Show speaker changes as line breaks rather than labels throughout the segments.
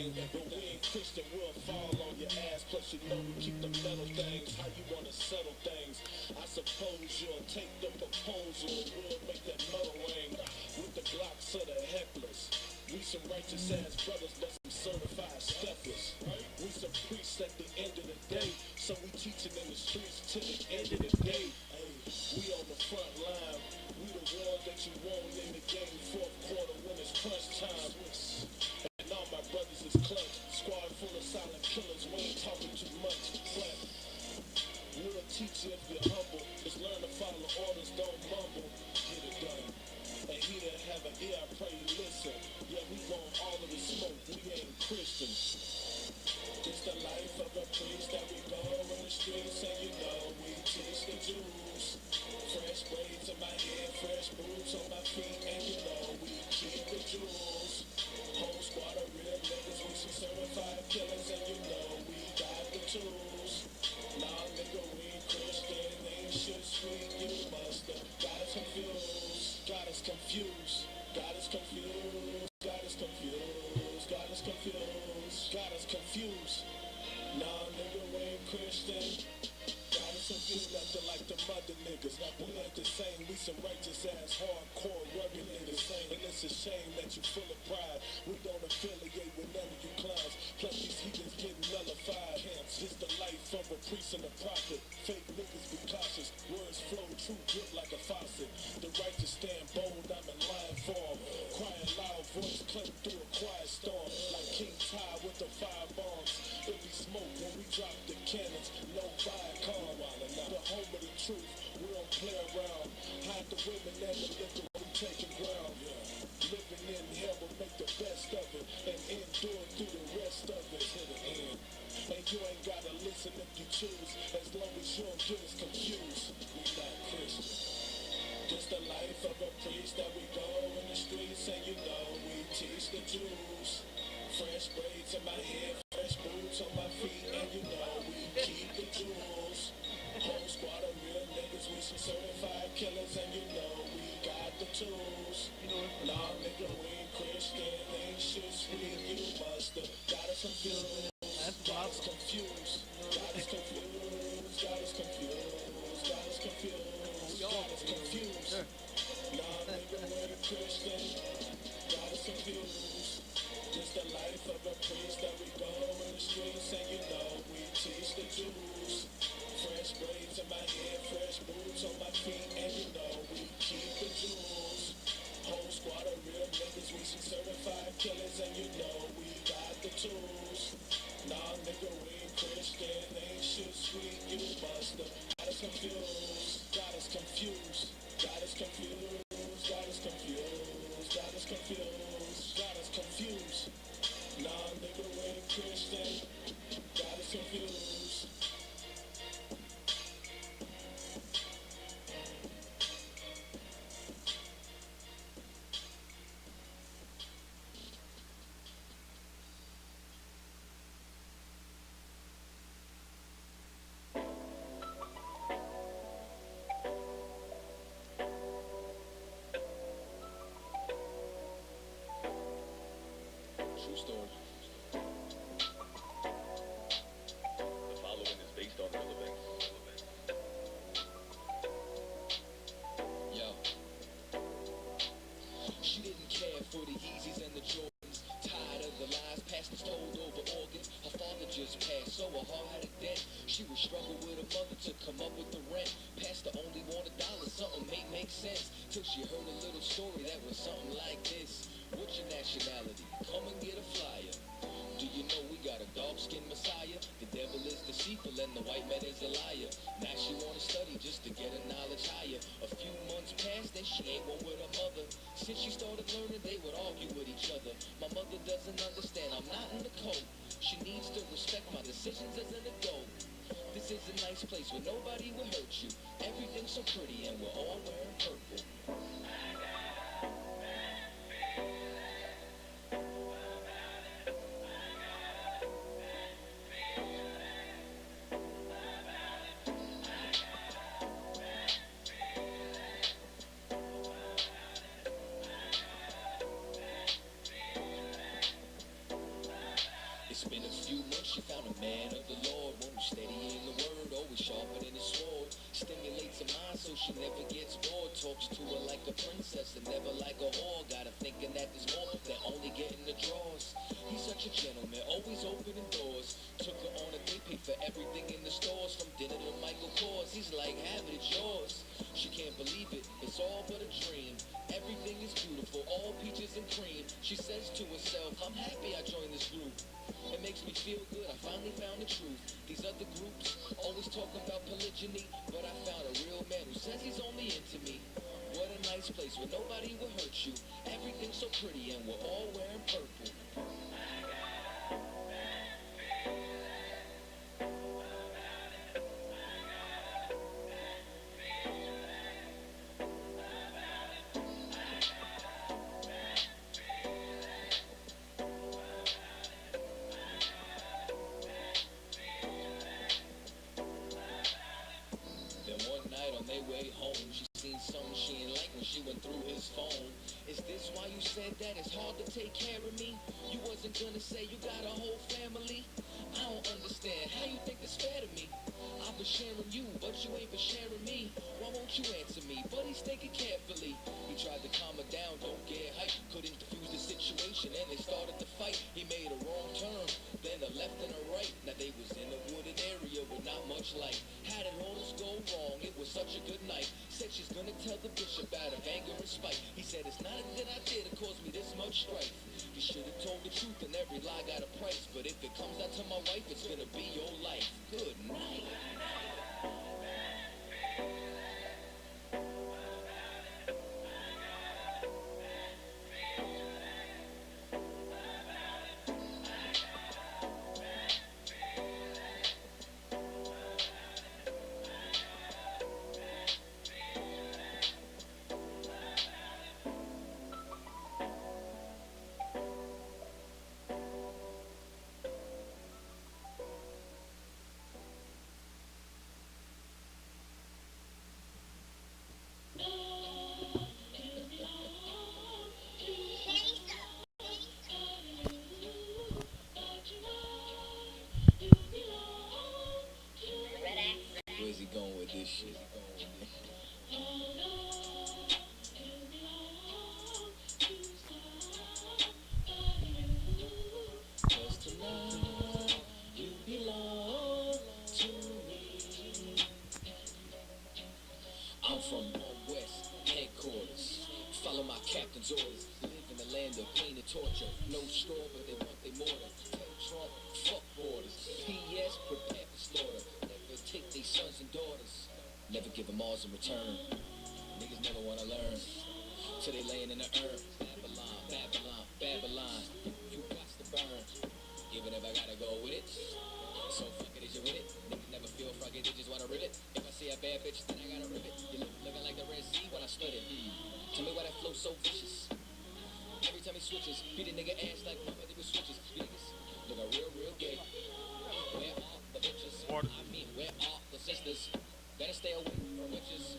But we ain't Christian, we'll fall on your ass. Plus you know we keep the metal things. How you wanna settle things? I suppose you'll take the proposal and we'll make that metal ring with the Glocks of the hecklers. We some righteous ass brothers, but some certified steppers. We some priests at the end of the day, so we teaching in the streets to the end of the day. We on the front line, we the ones that you want in the game. Fourth quarter when it's crunch time. And all my brothers is clutch. Squad full of silent killers, we ain't talking too much. But we'll teach you if you're humble. Just learn to follow orders, don't mumble. Get it done. And he that have an ear, I pray you listen. Yeah, we want all of the smoke, we ain't Christians. It's the life of a priest that we go in the streets, and you know we teach the Jews. Fresh braids in my hair, fresh boots on my feet, and you know we keep the jewels. Whole squad of real niggas, we some certified killers, and you know we got the tools. Nah, nigga, we Christian, ain't shit sweet, you must have got us confused. Got us confused. Got us confused. Got us confused. Got us confused. Got us confused. Nah, nigga, we ain't Christian. Got us confused, nothing like the mother niggas. We ain't the same, we some righteous ass, hardcore, rugged niggas. And it's a shame that you full of pride. We don't affiliate with none of you clowns. Plus these heathens getting nullified. It's the life of a priest and a prophet. Fake niggas be cautious. Words flow, true drip like a faucet. The righteous stand bold, I'm in lion form. Crying loud, voice claim through a quiet storm. Like King Ty with the fire bombs. It be smoke when we drop the cannons. No fire calm. The home of the truth, we don't play around. Hide the women and the liquor, we taking ground. Living in hell, but make the best of it. And endure through the rest of it to the end. And you ain't gotta listen if you choose, as long as you don't get us confused. We not Christian. Just the life of a priest that we go in the streets, and you know we teach the Jews. Fresh braids in my hair, fresh boots on my feet, and you know we keep the jewels. Whole squad of real niggas, we some certified killers, and you know we got the tools. Nah, nigga, we ain't Christian, ain't shit sweet, you must have got us confused. Got us confused. Got us confused. Got us confused. Got us confused. Got us confused. Nah, nigga, we ain't Christian. Got us confused. Just the life of a priest that we go in the streets, and you know we teach the Jews. Fresh braids in my hair, fresh boots on my feet, and you know we keep the jewels. Whole squad of real niggas, we some certified killers, and you know we got the tools. Nah, nigga, we ain't Christian, ain't shit sweet, you must have got us confused. Got us confused. Got us confused. Got us confused. Got us confused. Got us confused. Nah, nigga, we ain't Christian. Got us confused. True story. The following is based on real events. Yo. She didn't care for the Yeezys and the Jordans. Tired of the lies, past the stole over organs. Her father just passed, so her heart had a dent. She would struggle with her mother to come up with the rent. Pastor only wanted dollars, something make sense. Till she heard a little story that was something like this. What's your nationality? Come and get a flyer. Do you know we got a dark-skinned Messiah? The devil is deceitful and the white man is a liar. Now she wanna study just to get her knowledge higher. A few months passed and she ain't one with her mother. Since she started learning, they would argue with each other. My mother doesn't understand, I'm not in the code. She needs to respect my decisions as an adult. This is a nice place where nobody will hurt you. Everything's so pretty and we're all wearing purple. It's been a few months, she found a man of the Lord, one who's steady in the word, always sharper than his sword. Stimulates her mind so she never gets bored. Talks to her like a princess and never like a whore. Got her thinking that there's more than only getting the draws. He's such a gentleman, always opening doors. Took her on a date, paid for everything in the stores, from dinner to Michael Kors. He's like, have it, it's yours. She can't believe it, it's all but a dream. Everything is beautiful, all peaches and cream. She says to herself, I'm happy I joined this group. It makes me feel good, I finally found the truth. These other groups always talk about polygyny, but I found a real man who says he's only into me. What a nice place where nobody will hurt you. Everything's so pretty and we're all wearing purple. That it's hard to take care of me. You wasn't gonna say you got a whole family. I don't understand how you think it's fair to me. I've been sharing you, but you ain't been sharing me. Why won't you answer me? But he's thinking carefully. He tried to calm her down, don't get hype. Couldn't diffuse the situation and they started to fight. He made a wrong turn, then a left and a right. Now they was in a wooded area with not much light. How did all this go wrong? It was such a good night. Said she's gonna tell the bishop out of anger and spite. He said it's not a good idea to cause me this much strife. You should have told the truth and every lie got a price. But if it comes down to my wife, it's gonna be your life. Good night. Where's he going with this shit? Cause tonight you belong to me. I'm from West headquarters. Follow my captain's orders. Live in the land of pain and torture. No straw, but they want their mortar. Tell Trump, fuck borders. P.S. prepare for slaughter. Never take their sons and daughters. Never give them Mars in return. Niggas never wanna learn. Till they laying in the urn. Babylon, Babylon, Babylon. You got to burn. Even if I gotta go with it. So fuck it, is you with it? Niggas never feel froggy, they just wanna rip it. If I see a bad bitch, then I gotta rip it. You looking like the Red Sea when I split it. Tell me why that flow so vicious. Every time he switches, beat a nigga ass like mama did with switches. You niggas look real gay. Where are the bitches? I mean, where are the sisters? Better stay away from witches.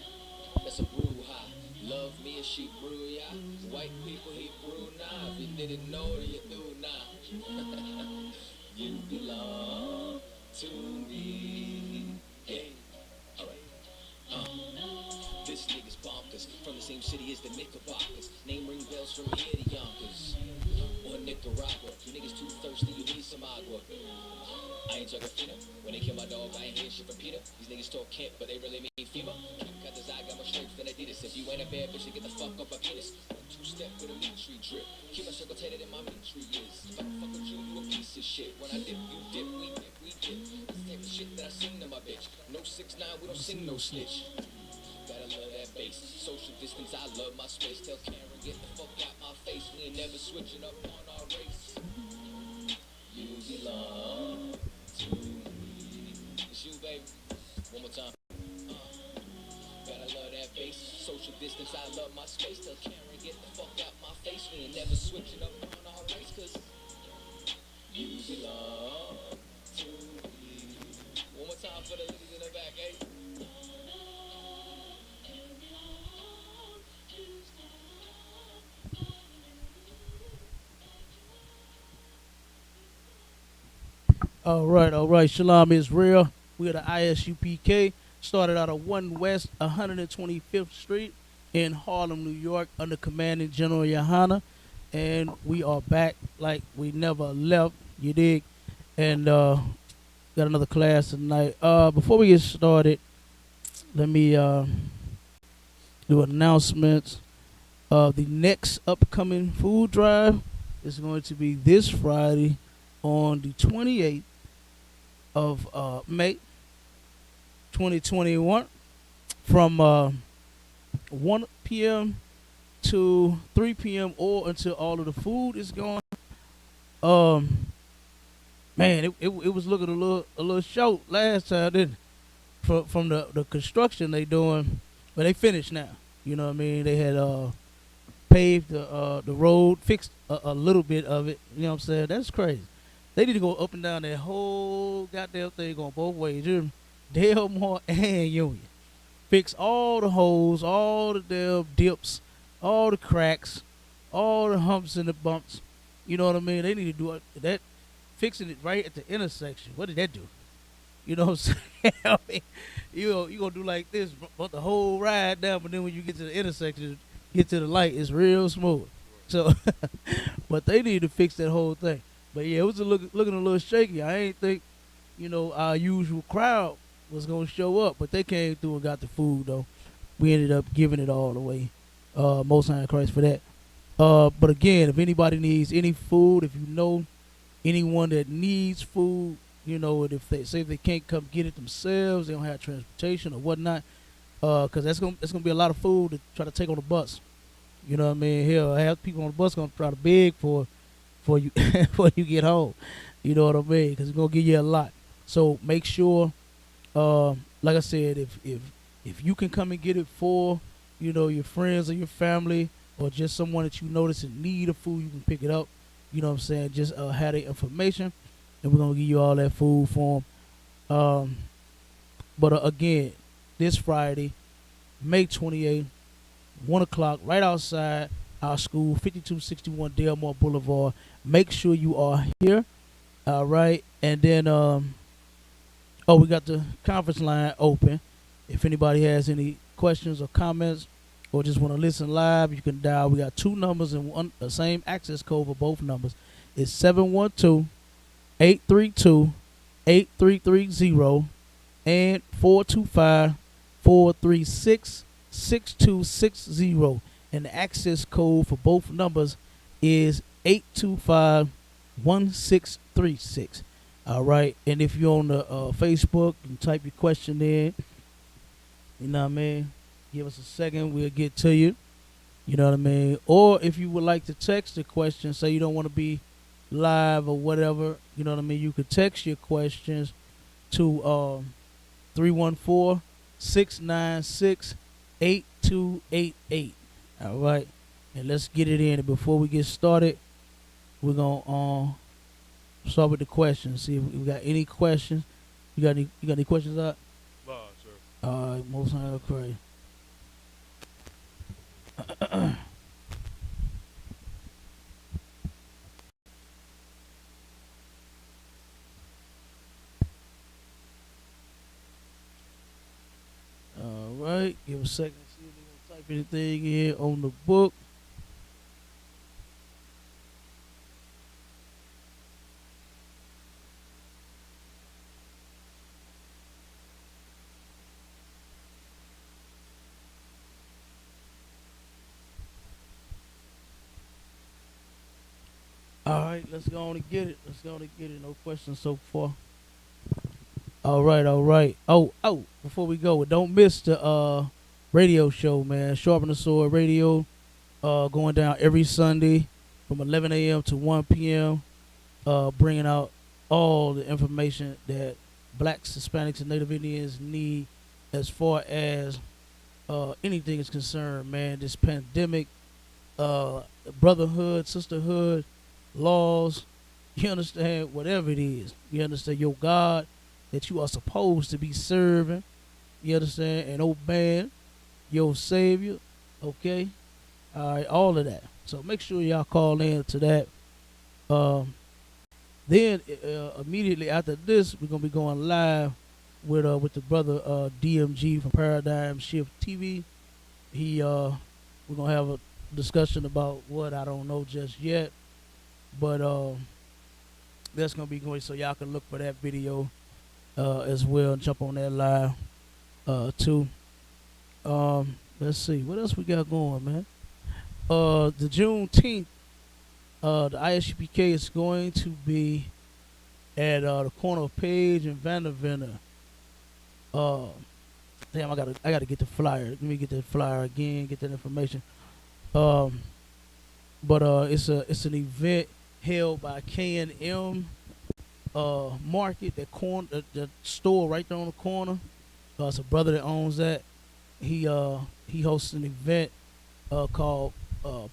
That's a brouhaha. Love me as she brew, ya. White people he brew now. If you didn't know, then you do now. You belong to me. Hey, alright. This nigga's bonkers. From the same city as the Knickerbockers. Name ring bells from here to Yonkers. Or Nicaragua. You niggas too thirsty, you need some agua. I ain't talking Fina. When they kill my dog, I ain't hear shit from Peter. These niggas talk Kent, but they really mean FEMA. Got this eye, got more strength than Adidas. If you ain't a bad bitch, then get the fuck up my penis. 1-2-step with a meat tree drip. Keep my circle tighter than my meat tree is. If I don't fuck with you, you a piece of shit. When I dip, you dip, we dip, we dip. That's the type of shit that I sing to my bitch. No 6ix9ine, we don't sing no snitch. Gotta love that bass. Social distance, I love my space. Tell Karen, get the fuck out my face. We ain't never switching up on our race. You belong to me. It's you, baby. One more time. Gotta love that bass. Social distance, I love my space. Tell Karen, get the fuck out my face. We ain't never switching up on our race. Cause you belong to me. One more time for the ladies in the back, eh?
All right. Shalom Israel. We are the ISUPK. Started out of 1 West 125th Street in Harlem, New York, under Commanding General Yohana. And we are back like we never left. You dig? And got another class tonight. Before we get started, let me do announcements. The next upcoming food drive is going to be this Friday on the 28th of May 2021 from 1 p.m. to 3 p.m. or until all of the food is gone. Man, it was looking a little short last time, didn't it? From the construction they doing, but they finished now. You know what I mean? They had paved the road, fixed a little bit of it. You know what I'm saying? That's crazy. They need to go up and down that whole goddamn thing going both ways. You Delmore and Union. Fix all the holes, all the damn dips, all the cracks, all the humps and the bumps. You know what I mean? They need to do that, fixing it right at the intersection. What did that do? You know what I'm saying? I mean, you gonna do like this, but the whole ride down, but then when you get to the intersection, get to the light, it's real smooth. So, but they need to fix that whole thing. But yeah, it was looking a little shaky. I ain't think, our usual crowd was gonna show up, but they came through and got the food though. We ended up giving it all away. Most High in Christ for that. But again, if anybody needs any food, if you know anyone that needs food, and if they can't come get it themselves, they don't have transportation or whatnot, because that's gonna be a lot of food to try to take on the bus. You know what I mean? Hell, I have people on the bus gonna try to beg for you before you get home. You know what I mean? Because it's gonna give you a lot. So make sure, like I said, if you can come and get it for your friends or your family or just someone that you notice in need of food, you can pick it up. You know what I'm saying? Just have the information, and we're gonna give you all that food for them. But again, this Friday, May 28th, 1 o'clock, right outside our school, 5261 Delmore Boulevard. Make sure you are here. All right. And then, we got the conference line open. If anybody has any questions or comments or just want to listen live, you can dial. We got two numbers and the same access code for both numbers. It's 712-832-8330 and 425-436-6260. And the access code for both numbers is 825-1636. All right. And if you're on the Facebook, you can type your question in. You know what I mean? Give us a second. We'll get to you. You know what I mean? Or if you would like to text the question, say you don't want to be live or whatever, you know what I mean? You could text your questions to 314-696-8288. All right. And let's get it in. And before we get started, we're going to start with the questions. See if we got any questions. You got any questions out?
No, sir.
All right. Most High Christ. All right. Give a second. See if they're going to type anything in on the book. All right, let's go on and get it. No questions so far. All right. Oh, before we go, don't miss the radio show, man. Sharpen the Sword Radio, going down every Sunday from 11 a.m. to 1 p.m., bringing out all the information that blacks, Hispanics, and Native Indians need as far as anything is concerned, man. This pandemic, brotherhood, sisterhood, laws, you understand, whatever it is, you understand your God that you are supposed to be serving, you understand, and obeying your Savior, okay? All right, all of that. So make sure y'all call in to that. Then immediately after this, we're gonna be going live with the brother DMG from Paradigm Shift TV. We're gonna have a discussion about what I don't know just yet, but that's gonna be going, so y'all can look for that video as well and jump on that live too. Let's see what else we got going, man. The Juneteenth, the ISUPK is going to be at the corner of Page and Vanderventer. Damn, I gotta get the flyer. Let me get that flyer again. Get that information. But it's an event held by K&M Market, the store right there on the corner. It's a brother that owns that. He hosts an event called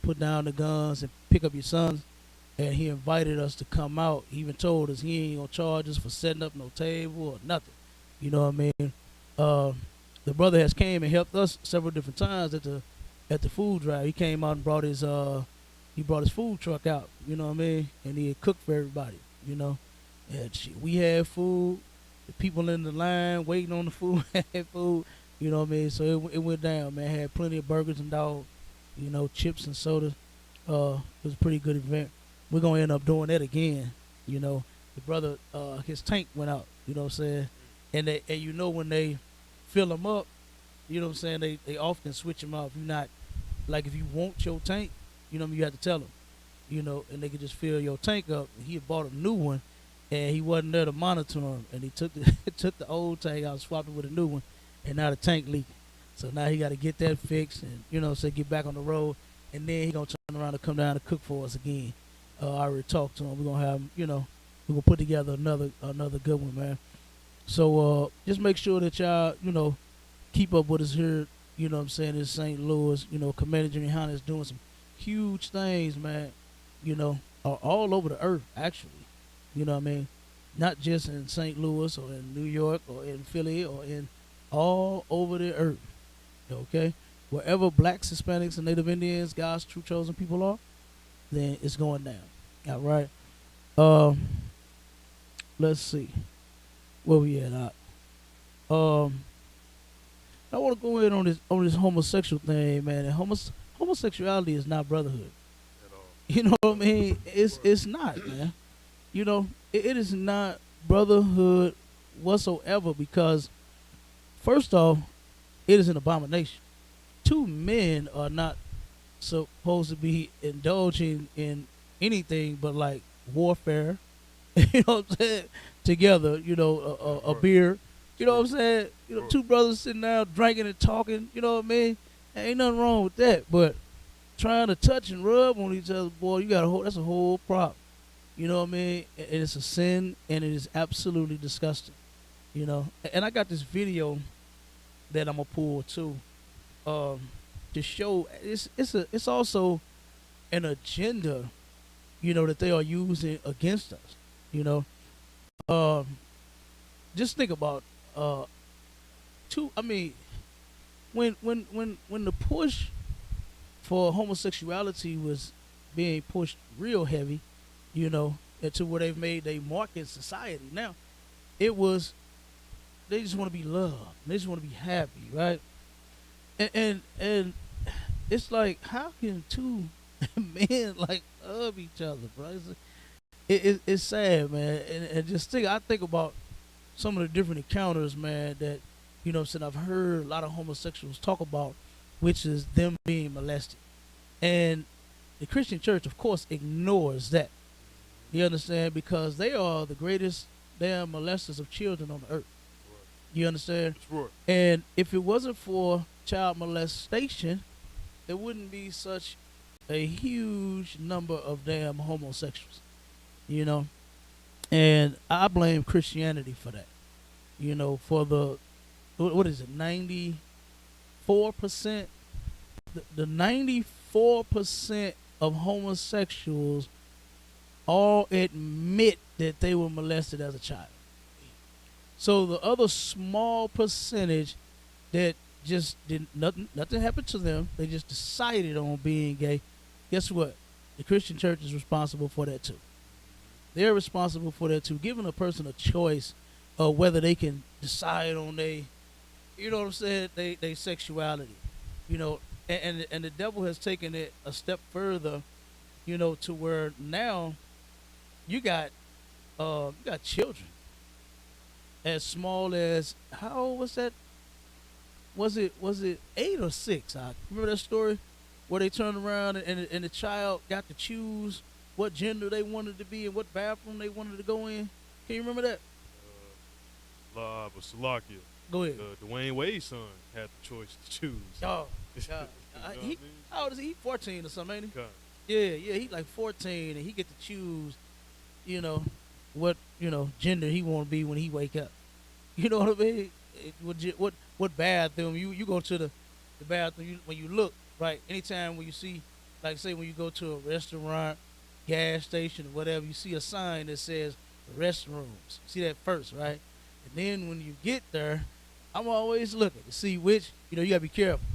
Put Down the Guns and Pick Up Your Sons, and he invited us to come out. He even told us he ain't gonna charge us for setting up no table or nothing. You know what I mean? The brother has came and helped us several different times at the food drive. He came out and brought his food truck out. You know what I mean? And he had cooked for everybody. You know, and we had food. The people in the line waiting on the food had food. You know what I mean? So it went down, man. Had plenty of burgers and dogs. You know, chips and sodas. It was a pretty good event. We're gonna end up doing that again. You know, the brother, his tank went out. You know what I'm saying? And you know when they fill them up, you know what I'm saying, they often switch them out. If you're not, like if you want your tank, you know what I mean, you have to tell them, you know, and they can just fill your tank up. He had bought a new one, and he wasn't there to monitor him, and he took the old tank out, swapped it with a new one, and now the tank leaking. So now he got to get that fixed, and you know, so get back on the road, and then he gonna turn around and come down and cook for us again. I already talked to him. We're gonna have, you know, we're gonna put together another good one, man. So just make sure that y'all, you know, keep up with us here, you know what I'm saying, in St. Louis. You know, Commander Jimmy Hunter is doing some huge things, man, you know, all over the earth, actually. You know what I mean? Not just in St. Louis or in New York or in Philly or in all over the earth, okay? Wherever blacks, Hispanics, and Native Indians, God's true chosen people are, then it's going down, all right? Let's see. Where we at? I want to go in on this homosexual thing, man. And homosexuality is not brotherhood. At all. You know what I mean? It's not, man. You know, it is not brotherhood whatsoever, because first off, it is an abomination. Two men are not supposed to be indulging in anything but like warfare. You know what I'm saying? Together, you know, a beer. You know what I'm saying? You know, two brothers sitting down drinking and talking. You know what I mean? Ain't nothing wrong with that. But trying to touch and rub on each other, boy, that's a whole problem. You know what I mean? And it's a sin, and it is absolutely disgusting. You know? And I got this video that I'm gonna pull too, to show it's also an agenda, you know, that they are using against us. You know, just think about when the push for homosexuality was being pushed real heavy, you know, into where they've made a mark in society. Now, it was they just want to be loved, they just want to be happy, right? And it's like, how can two men like love each other, bro? It's sad, man. And just I think about some of the different encounters, man, that, you know, I've heard a lot of homosexuals talk about, which is them being molested. And the Christian church, of course, ignores that. You understand? Because they are the greatest damn molesters of children on the earth. You understand?
Right.
And if it wasn't for child molestation, there wouldn't be such a huge number of damn homosexuals. You know? And I blame Christianity for that. You know, for the, what is it, 94%? The 94% of homosexuals all admit that they were molested as a child. So the other small percentage that just didn't, nothing happened to them, they just decided on being gay, guess what? The Christian church is responsible for that too. they're responsible for that too, giving a person a choice of whether they can decide on you know what I'm saying, they sexuality, you know, and the devil has taken it a step further, you know, to where now you got children as small as, how old was that? Was it 8 or 6? I remember that story where they turned around and the child got to choose what gender they wanted to be and what bathroom they wanted to go in. Can you remember that?
But Salakia,
Go ahead.
Dwayne Wade's son had the choice to choose.
Oh,
You know
God.
what I
He,
mean?
how old is he? 14 or something, ain't he?
God.
Yeah, he like 14, and he get to choose, you know, what, you know, gender he want to be when he wake up. You know what I mean? What bathroom you go to the bathroom, when you look, right? Anytime when you see, like say when you go to a restaurant, gas station, or whatever, you see a sign that says restrooms. See that first, right? And then when you get there, I'm always looking to see which, you know, you gotta be careful,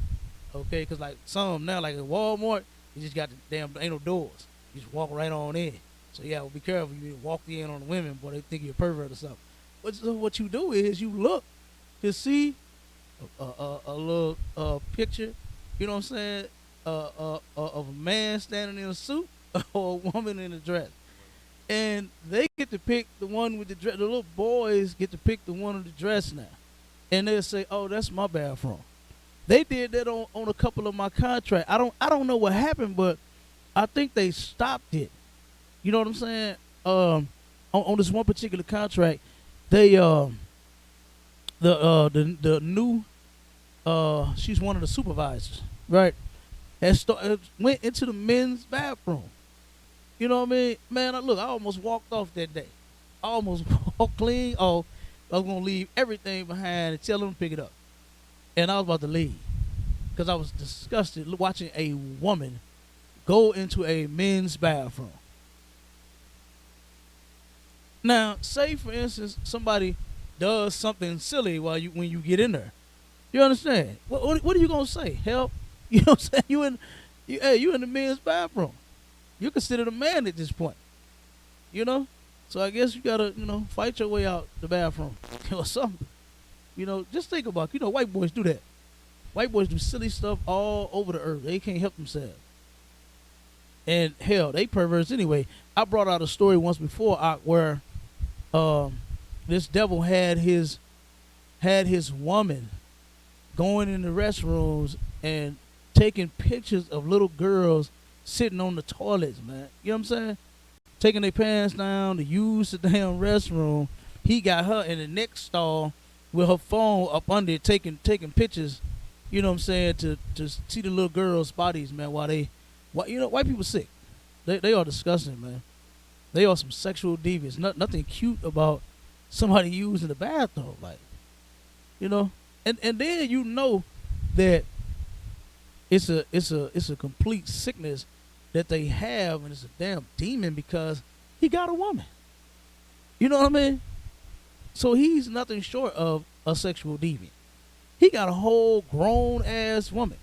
okay? Because like some now, like at Walmart, you just got the damn, ain't no doors. You just walk right on in. So yeah, well, be careful. You walk in on the women, boy, they think you're a pervert or something. But so what you do is you look to see a little picture, you know what I'm saying, of a man standing in a suit or a woman in a dress. And they get to pick the one with the dress. The little boys get to pick the one with the dress now. And they'll say, oh, that's my bathroom. They did that on a couple of my contracts. I don't know what happened, but I think they stopped it. You know what I'm saying? On this one particular contract, they the new she's one of the supervisors, right? Went into the men's bathroom. You know what I mean? Man, I almost walked off that day. I almost walked clean off. I was gonna leave everything behind and tell them to pick it up. And I was about to leave because I was disgusted watching a woman go into a men's bathroom. Now, say for instance somebody does something silly when you get in there. You understand? What are you gonna say? Help? You know what I'm saying? You in the men's bathroom. You're considered a man at this point. You know? So I guess you gotta, you know, fight your way out the bathroom or something. You know, just think about it. You know, white boys do that. White boys do silly stuff all over the earth. They can't help themselves. And hell, they perverts anyway. I brought out a story once before where this devil had his woman going in the restrooms and taking pictures of little girls sitting on the toilets, man. You know what I'm saying? Taking their pants down to use the damn restroom. He got her in the next stall with her phone up under it, taking pictures, you know what I'm saying, to see the little girls' bodies, man, you know, white people sick. They are disgusting, man. They are some sexual deviants. Nothing cute about somebody using the bathroom, like, you know. And then you know that it's a complete sickness that they have, and it's a damn demon because he got a woman. You know what I mean? So he's nothing short of a sexual deviant. He got a whole grown ass woman,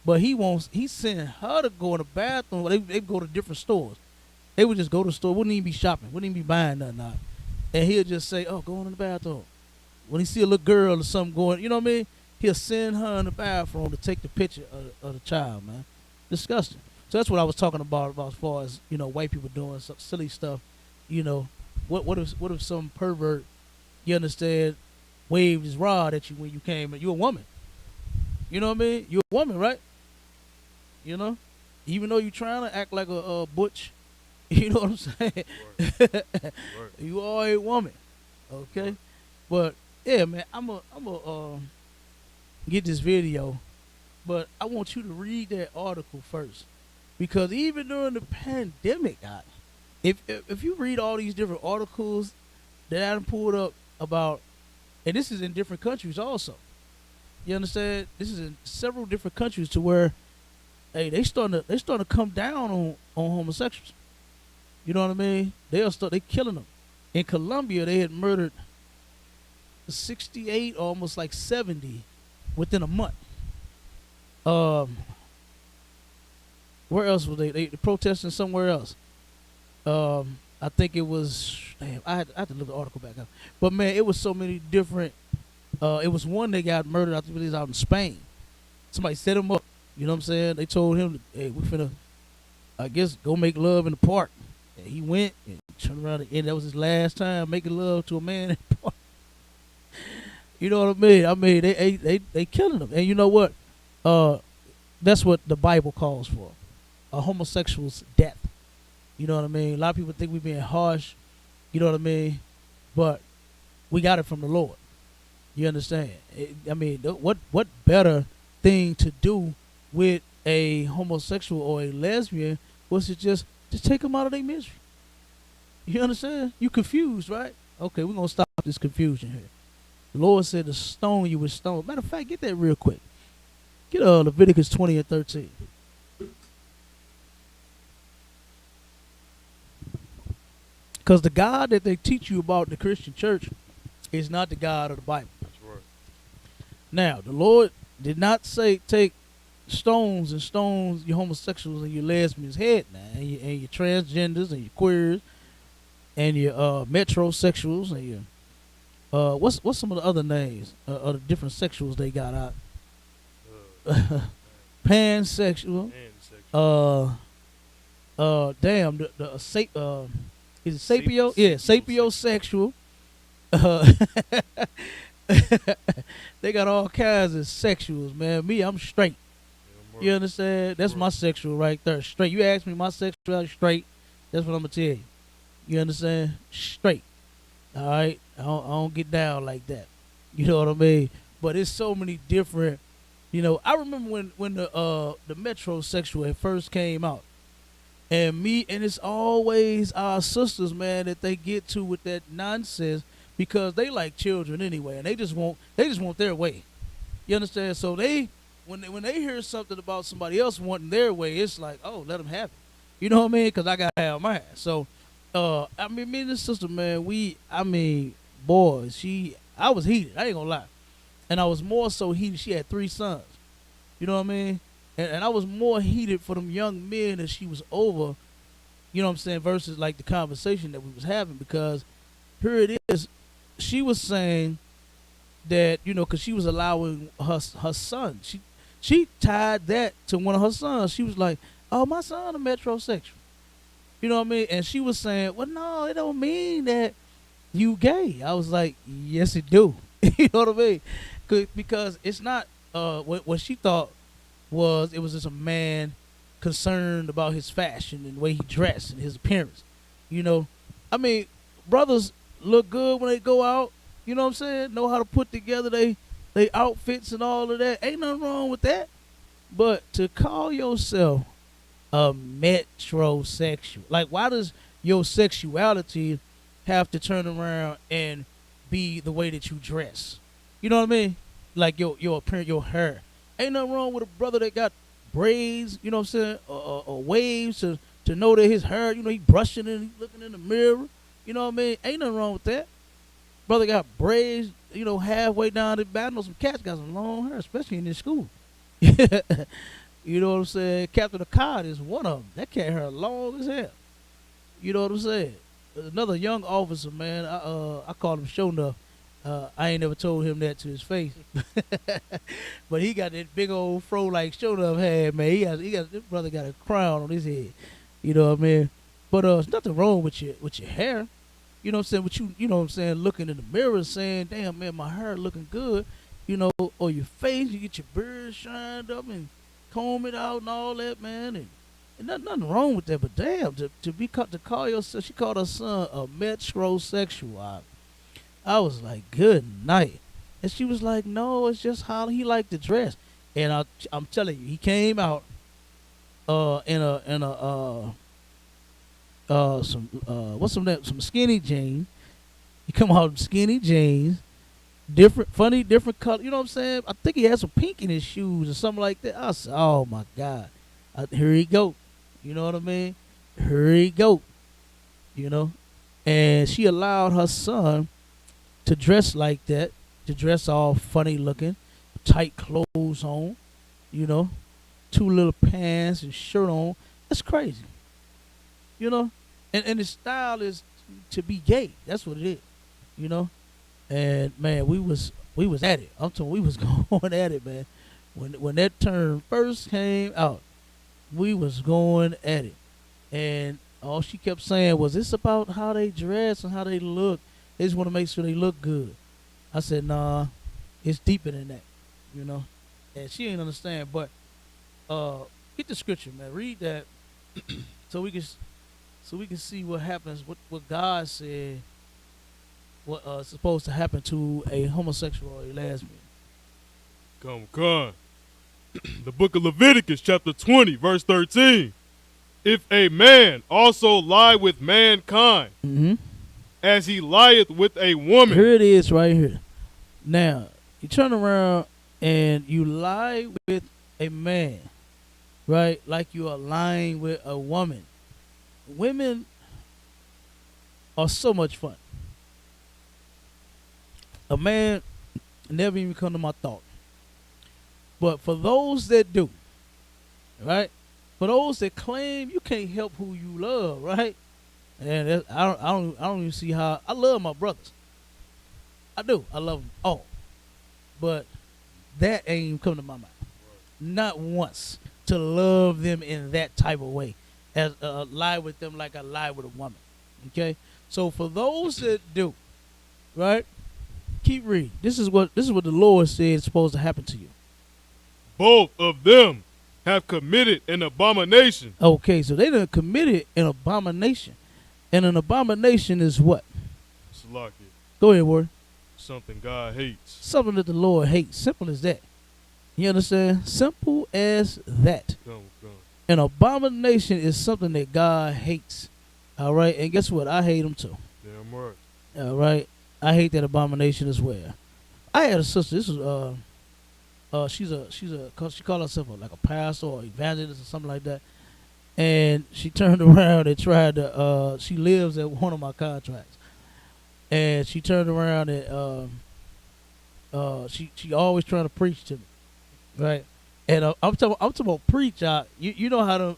but he's sending her to go in the bathroom. They go to different stores. They would just go to the store, wouldn't even be shopping, wouldn't even be buying nothing out. And he'll just say, oh, go in the bathroom. When he see a little girl or something going, you know what I mean? He'll send her in the bathroom to take the picture of the child, man. Disgusting. So that's what I was talking about as far as, you know, white people doing some silly stuff. You know, what if some pervert, you understand, waved his rod at you when you came, and you're a woman. You know what I mean? You're a woman, right? You know? Even though you're trying to act like a butch, you know what I'm saying?
Right.
You are a woman, okay?
Right.
But yeah, man, I'm a get this video, but I want you to read that article first, because even during the pandemic, if you read all these different articles that I done pulled up about, and this is in different countries also. You understand? This is in several different countries to where, hey, they starting to come down on homosexuals. You know what I mean? They killing them. In Colombia, they had murdered 68, almost like 70, within a month. Where else were they? They protesting somewhere else. I think it was. Damn, I had to look the article back up. But man, it was so many different. It was one that got murdered. I think he was out in Spain. Somebody set him up. You know what I'm saying? They told him, "Hey, we finna, I guess, go make love in the park." And he went and turned around, and that was his last time making love to a man in the park. You know what I mean? I mean, they killing him. And you know what? That's what the Bible calls for. A homosexual's death. You know what I mean? A lot of people think we're being harsh. You know what I mean? But we got it from the Lord. You understand? I mean, what better thing to do with a homosexual or a lesbian was to just take them out of their misery. You understand? You confused, right? Okay, we're going to stop this confusion here. The Lord said to stone you with stone. Matter of fact, get that real quick. Get Leviticus 20 and 13. Because the God that they teach you about in the Christian church is not the God of the Bible.
That's right.
Now, the Lord did not say take stones and stones your homosexuals and your lesbians' head now, and your transgenders and your queers and your metrosexuals and your what's some of the other names of the different sexuals they got out? Pansexual. Damn, is it sapio? Yeah, sapiosexual. They got all kinds of sexuals, man. Me, I'm straight. You understand? That's my sexual right there. Straight. You ask me my sexuality, straight. That's what I'm gonna tell you. You understand? Straight. All right. I don't get down like that. You know what I mean? But it's so many different. You know, I remember when the metrosexual had first came out, and it's always our sisters, man, that they get to with that nonsense because they like children anyway, and they just want their way. You understand? So when they hear something about somebody else wanting their way, it's like, oh, let them have it. You know what I mean? Because I gotta have mine. So, I mean, me and this sister, man, boy, I was heated. I ain't gonna lie. And I was more so heated. She had 3 sons. You know what I mean? And I was more heated for them young men that she was over, you know what I'm saying, versus like the conversation that we was having, because here it is. She was saying that, you know, because she was allowing her son. She tied that to one of her sons. She was like, oh, my son a metrosexual. You know what I mean? And she was saying, well, no, it don't mean that you gay. I was like, yes, it do. You know what I mean? Because it's not what she thought was, it was just a man concerned about his fashion and the way he dressed and his appearance. You know, I mean, brothers look good when they go out. You know what I'm saying? Know how to put together they outfits and all of that. Ain't nothing wrong with that. But to call yourself a metrosexual, like, why does your sexuality have to turn around and be the way that you dress? You know what I mean? Like your appearance, your hair. Ain't nothing wrong with a brother that got braids, you know what I'm saying, or waves to know that his hair, you know, he brushing and he looking in the mirror. You know what I mean? Ain't nothing wrong with that. Brother got braids, you know, halfway down the back. I know some cats got some long hair, especially in this school. You know what I'm saying? Captain Akkad is one of them. That cat hair long as hell. You know what I'm saying? Another young officer, man, I call him Show Enough. I ain't never told him that to his face. But he got that big old fro like Show Enough had, man. This brother got a crown on his head. You know what I mean? But there's nothing wrong with your hair. You know what I'm saying? You know what I'm saying, looking in the mirror saying, damn, man, my hair looking good. You know, or your face, you get your beard shined up and comb it out and all that, man. And nothing wrong with that, but damn, to call yourself, she called her son a metrosexual. I was like, good night. And she was like, no, it's just how he liked to dress. And I'm telling you, he came out some skinny jeans. He come out in skinny jeans, different color. You know what I'm saying? I think he had some pink in his shoes or something like that. I said, oh my God, here he go. You know what I mean? Here he go. You know, and she allowed her son to dress like that, to dress all funny looking, tight clothes on, you know, 2 little pants and shirt on. That's crazy. You know, and his style is to be gay. That's what it is, you know. And man, we was at it. I'm telling you, we was going at it, man. When that term first came out, we was going at it, and all she kept saying was, "It's about how they dress and how they look. They just want to make sure they look good." I said, "Nah, it's deeper than that, you know." And she ain't understand. But get the scripture, man. Read that, so we can see what happens. What God said. What supposed to happen to a homosexual or a lesbian?
Come. The book of Leviticus, chapter 20, verse 13. If a man also lie with mankind,
Mm-hmm.
as he lieth with a woman.
Here it is right here. Now, you turn around and you lie with a man, right? Like you are lying with a woman. Women are so much fun. A man never even come to my thought. But for those that do, right? For those that claim you can't help who you love, right? And I don't even see how. I love my brothers. I do. I love them all. But that ain't even come to my mind. Not once to love them in that type of way, as lie with them like I lie with a woman. Okay. So for those that do, right? Keep reading. This is what the Lord said is supposed to happen to you.
Both of them have committed an abomination.
Okay, so they done committed an abomination. And an abomination is what?
Salakia.
Go ahead, word.
Something God hates.
Something that the Lord hates. Simple as that. You understand? Simple as that.
Come.
An abomination is something that God hates. All right? And guess what? I hate them too.
Damn right.
All right? I hate that abomination as well. I had a sister. This was she called herself like a pastor or evangelist or something like that. And she turned around and tried to. She lives at one of my contracts, and she turned around and she always trying to preach to me, right? And I'm talking about preach. You know how them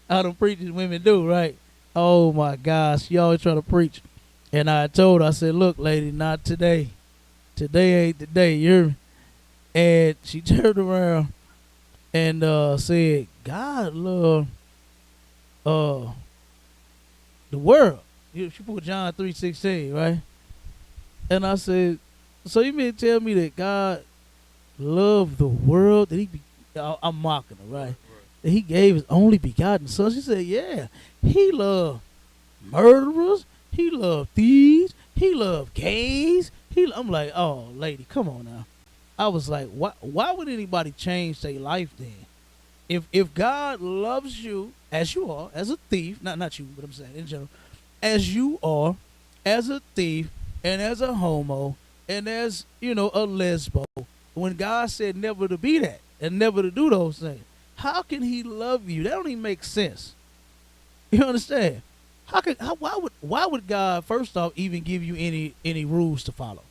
how them preachers women do, right? Oh my gosh, she always trying to preach. And I told her, I said, "Look, lady, not today. Today ain't the day." You're. And she turned around and said, "God love the world." She put John 3:16, right? And I said, "So you mean to tell me that God loved the world? That I'm mocking her, right? That He gave His only begotten Son?" She said, "Yeah, He loved murderers. He loved thieves. He loved gays. I'm like, oh, lady, come on now." I was like, why would anybody change their life then? If God loves you as you are, as a thief, not you, but I'm saying in general, as you are, as a thief, and as a homo, and as, a lesbo, when God said never to be that and never to do those things, how can He love you? That don't even make sense. You understand? Why would God first off even give you any rules to follow?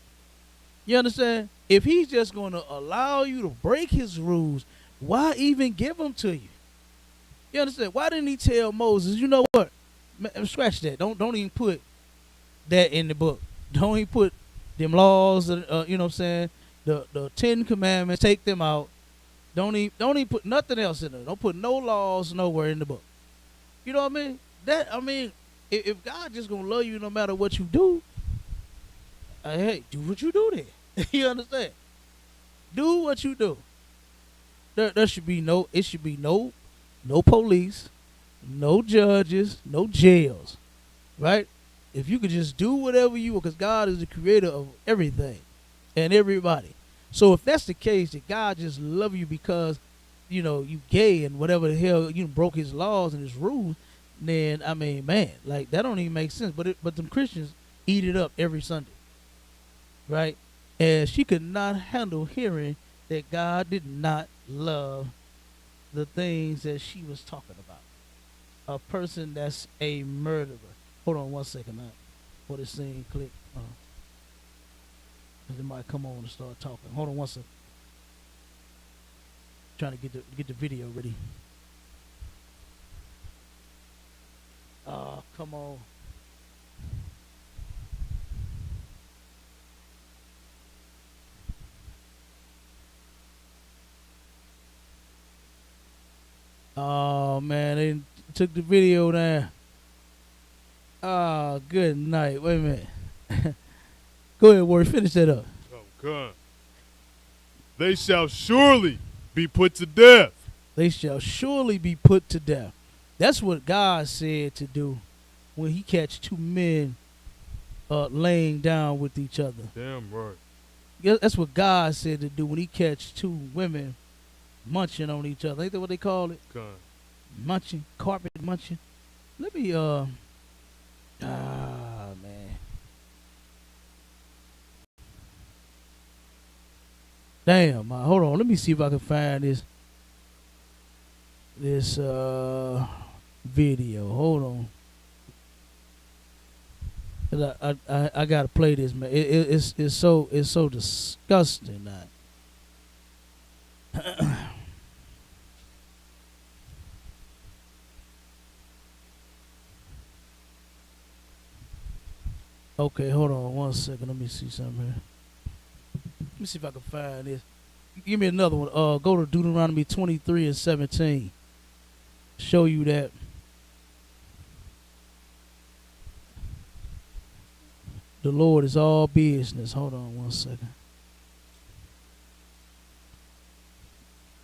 You understand? If He's just going to allow you to break His rules, why even give them to you? You understand? Why didn't He tell Moses, you know what? Scratch that. Don't even put that in the book. Don't even put them laws. You know what I'm saying? The 10 Commandments. Take them out. Don't even put nothing else in there. Don't put no laws nowhere in the book. You know what I mean? If God just gonna love you no matter what you do, hey, do what you do then. You understand? Do what you do. There should be no police, no judges, no jails, right? If you could just do whatever you want, because God is the creator of everything and everybody. So if that's the case, that God just love you because, you gay and whatever the hell, you broke His laws and His rules, then, I mean, man, like, that don't even make sense. But them Christians eat it up every Sunday, right? And she could not handle hearing that God did not love the things that she was talking about. A person that's a murderer. Hold on 1 second, man. Before this thing click. Because it might come on and start talking. Hold on 1 second. Trying to get the video ready. Come on. Oh man, they took the video down. Oh, good night. Wait a minute. Go ahead, Warrior. Finish that up.
Oh, God. They shall surely be put to death.
They shall surely be put to death. That's what God said to do when he catch two men laying down with each other.
Damn right.
Yeah, that's what God said to do when he catch two women munching on each other. Ain't that what they call it?
God.
Munching, carpet munching. Let me man. Damn, hold on. Let me see if I can find this video. Hold on. 'Cause I gotta play this, man. It's so disgusting now. Okay, hold on 1 second. Let me see something here. Let me see if I can find this. Give me another one. Go to Deuteronomy 23:17. Show you that. The Lord is all business. Hold on 1 second.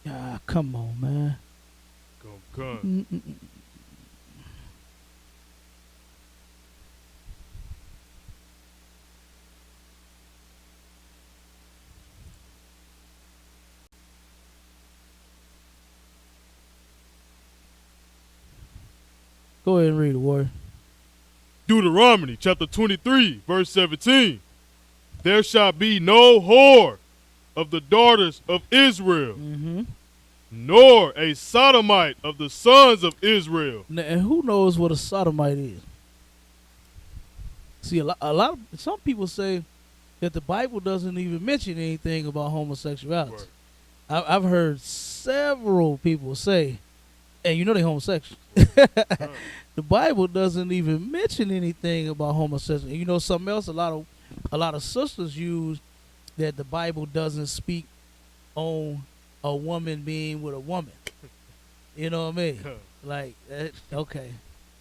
Ah, come on, man.
God.
Go ahead and read the word.
Deuteronomy chapter 23, verse 17. There shall be no whore of the daughters of Israel, nor a sodomite of the sons of Israel.
Now, and who knows what a sodomite is? See, some people say that the Bible doesn't even mention anything about homosexuality.
Right.
I've heard several people say, and you know they homosexual. The Bible doesn't even mention anything about homosexuality. And you know something else? A lot of sisters use that the Bible doesn't speak on a woman being with a woman. You know what I mean? Like, okay.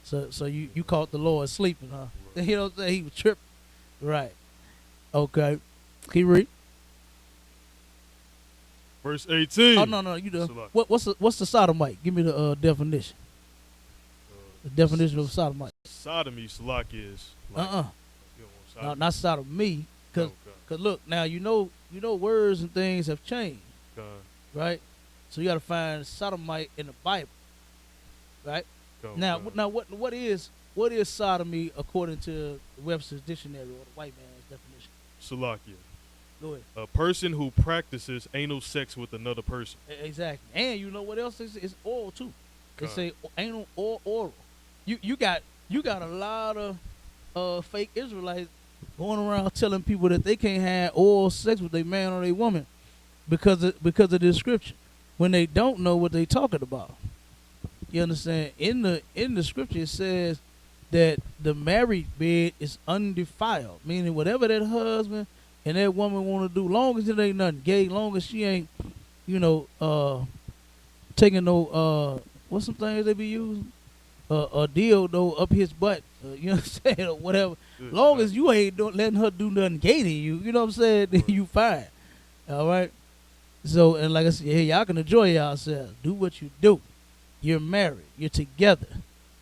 So you caught the Lord sleeping, huh? Right. You know what I'm saying? He was tripping. Right. Okay. Can you read?
Verse 18.
Oh, no. You know. What's the sodomite? Give me the definition. The definition of sodomite.
Sodomy, Salak, is like,
No, not sodomy. Cause look, now you know words and things have changed. Right? So you gotta find sodomite in the Bible. Right? Now what is sodomy according to Webster's dictionary or the white man's definition?
Salakia.
Go ahead.
A person who practices anal sex with another person.
Exactly. And you know what else is? It's oral too. They say anal or oral. You got a lot of fake Israelites going around telling people that they can't have oral sex with their man or their woman because of the description when they don't know what they talking about. You understand? In the scripture it says that the married bed is undefiled, meaning whatever that husband and that woman want to do, long as it ain't nothing gay, long as she ain't, taking no what's some things they be using? A dildo up his butt, you know what I'm saying, or whatever. Long as you ain't letting her do nothing gay to you, you know what I'm saying, then you fine. All right? So, and like I said, hey, y'all can enjoy yourselves. Do what you do. You're married. You're together.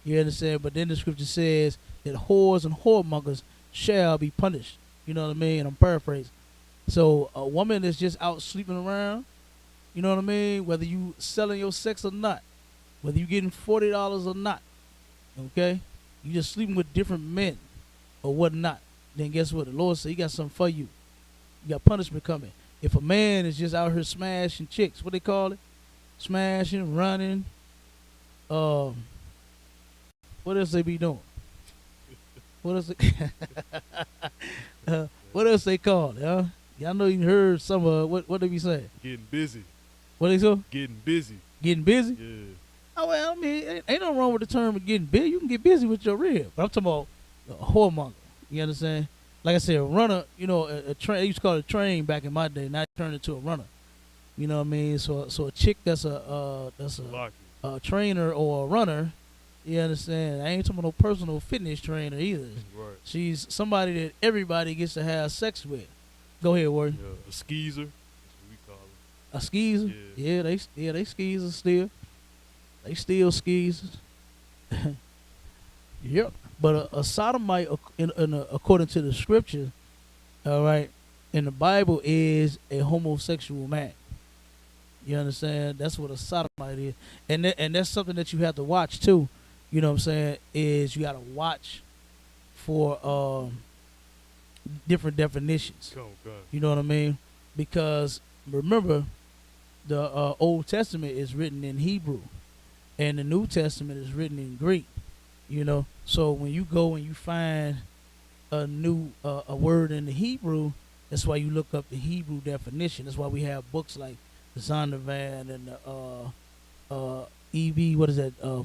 You understand? But then the scripture says that whores and whoremongers shall be punished. You know what I mean? I'm paraphrasing. So, a woman that's just out sleeping around, you know what I mean? Whether you selling your sex or not, whether you getting $40 or not, okay? You just sleeping with different men or whatnot. Then guess what? The Lord said he got something for you. You got punishment coming. If a man is just out here smashing chicks, what they call it? Smashing, running. What else they be doing? What else? What else they call it? Huh? Y'all know you heard some what they be saying?
Getting busy.
What they say?
Getting busy.
Getting busy?
Yeah.
Oh, well, I mean, ain't no wrong with the term of getting busy. You can get busy with your rib. But I'm talking about a whoremonger. You understand? Like I said, a runner, a train, they used to call it a train back in my day, now it turned into a runner. You know what I mean? So a chick that's a trainer or a runner, you understand? I ain't talking about no personal fitness trainer either.
Right.
She's somebody that everybody gets to have sex with. Go ahead, Warren.
Yeah, a skeezer. That's what we call it.
A skeezer?
Yeah.
They skeezers still. They still skeezers. Yep. But a sodomite, according to the scripture, all right, in the Bible is a homosexual man. You understand? That's what a sodomite is, and that's something that you have to watch too. You know what I'm saying? Is you got to watch for different definitions. You know what I mean? Because remember, the Old Testament is written in Hebrew, and the New Testament is written in Greek. So when you go and you find a new a word in the Hebrew, that's why you look up the Hebrew definition. That's why we have books like the Zondervan and the EV,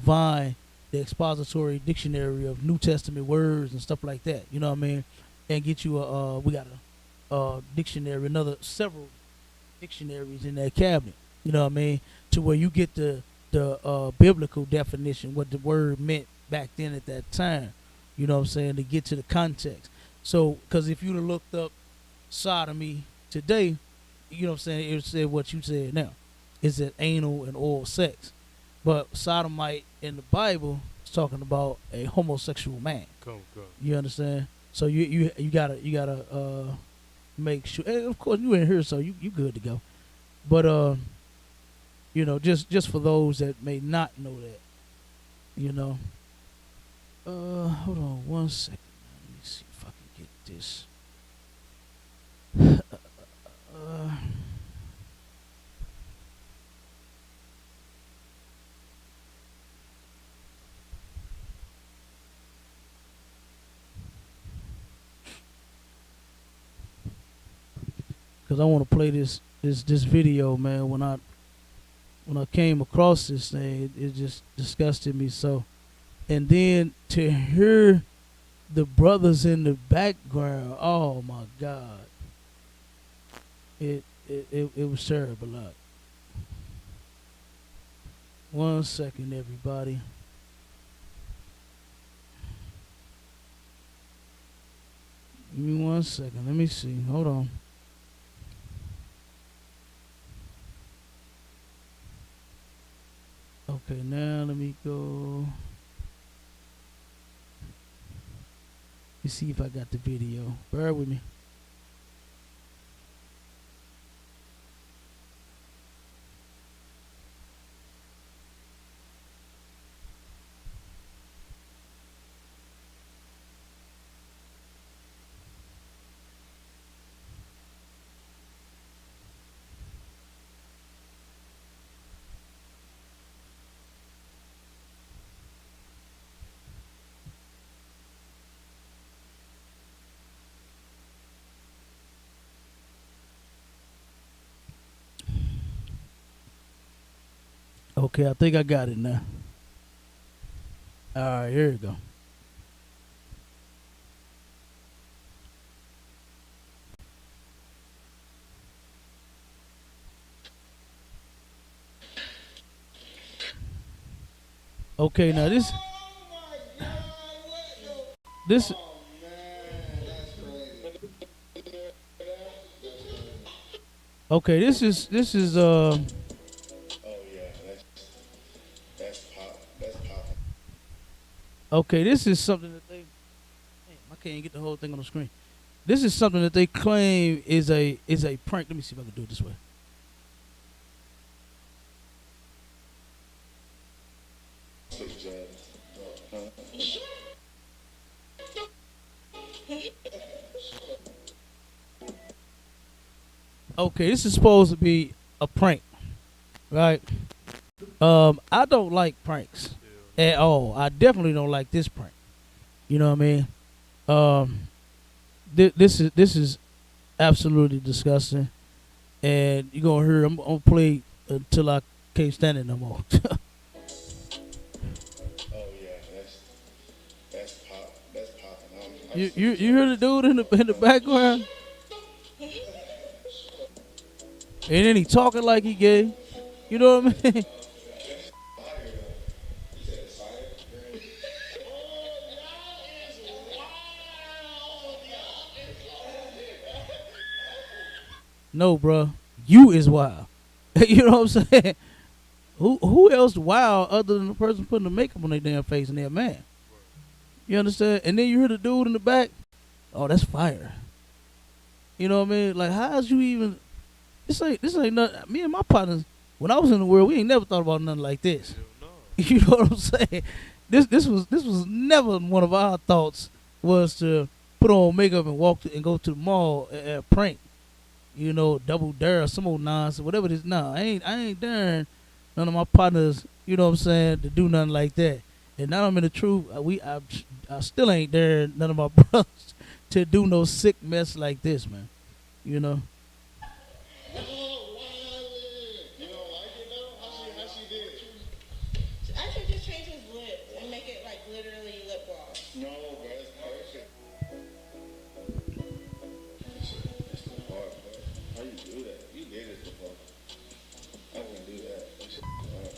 Vine, the Expository Dictionary of New Testament words and stuff like that. You know what I mean? And get you we got a dictionary, several dictionaries in that cabinet. You know what I mean? To where you get the biblical definition, what the word meant back then at that time. You know what I'm saying? To get to the context. So, because if you'd have looked up sodomy today, you know what I'm saying, it would say what you said now. Is it anal and oral sex? But sodomite in the Bible is talking about a homosexual man. Come. You understand? So you gotta make sure. And of course, you in here, so you good to go. But just for those that may not know that, hold on one second. Let me see if I can get this. Because I want to play this video, man. When I came across this thing, it just disgusted me so. And then to hear the brothers in the background, oh my God, it was terrible. Like, one second, everybody. Give me 1 second. Let me see. Hold on. Okay, now let me go. Let me see if I got the video. Bear with me. Okay, I think I got it now. All right, here we go. Okay, now this. Okay, this is okay, this is something that they. I can't get the whole thing on the screen. This is something that they claim is a prank. Let me see if I can do it this way. Okay, this is supposed to be a prank, right? I don't like pranks at all. I definitely don't like this prank. You know what I mean? This is absolutely disgusting, and you're gonna hear. I'm gonna play until I can't stand it no more. You hear the dude in the background? And then he talking like he gay. You know what I mean? No, bro. You is wild. You know what I'm saying? Who else wild other than the person putting the makeup on their damn face and their man? You understand? And then you hear the dude in the back. Oh, that's fire. You know what I mean? Like, how's you even? This ain't nothing. Me and my partners, when I was in the world, we ain't never thought about nothing like this. You know what I'm saying? This was never one of our thoughts was to put on makeup and and go to the mall and prank. You know, double dare or some old nonsense, whatever it is. Nah, I ain't daring none of my partners. You know what I'm saying, to do nothing like that. And now I'm in the truth. I still ain't daring none of my brothers to do no sick mess like this, man. You know.
You don't like it though? How she did?
I should just change his lips and make it like literally lip gloss.
No, but it's perfect. It's the hard part. How you do that? You did it before. I wouldn't do that. It's hard.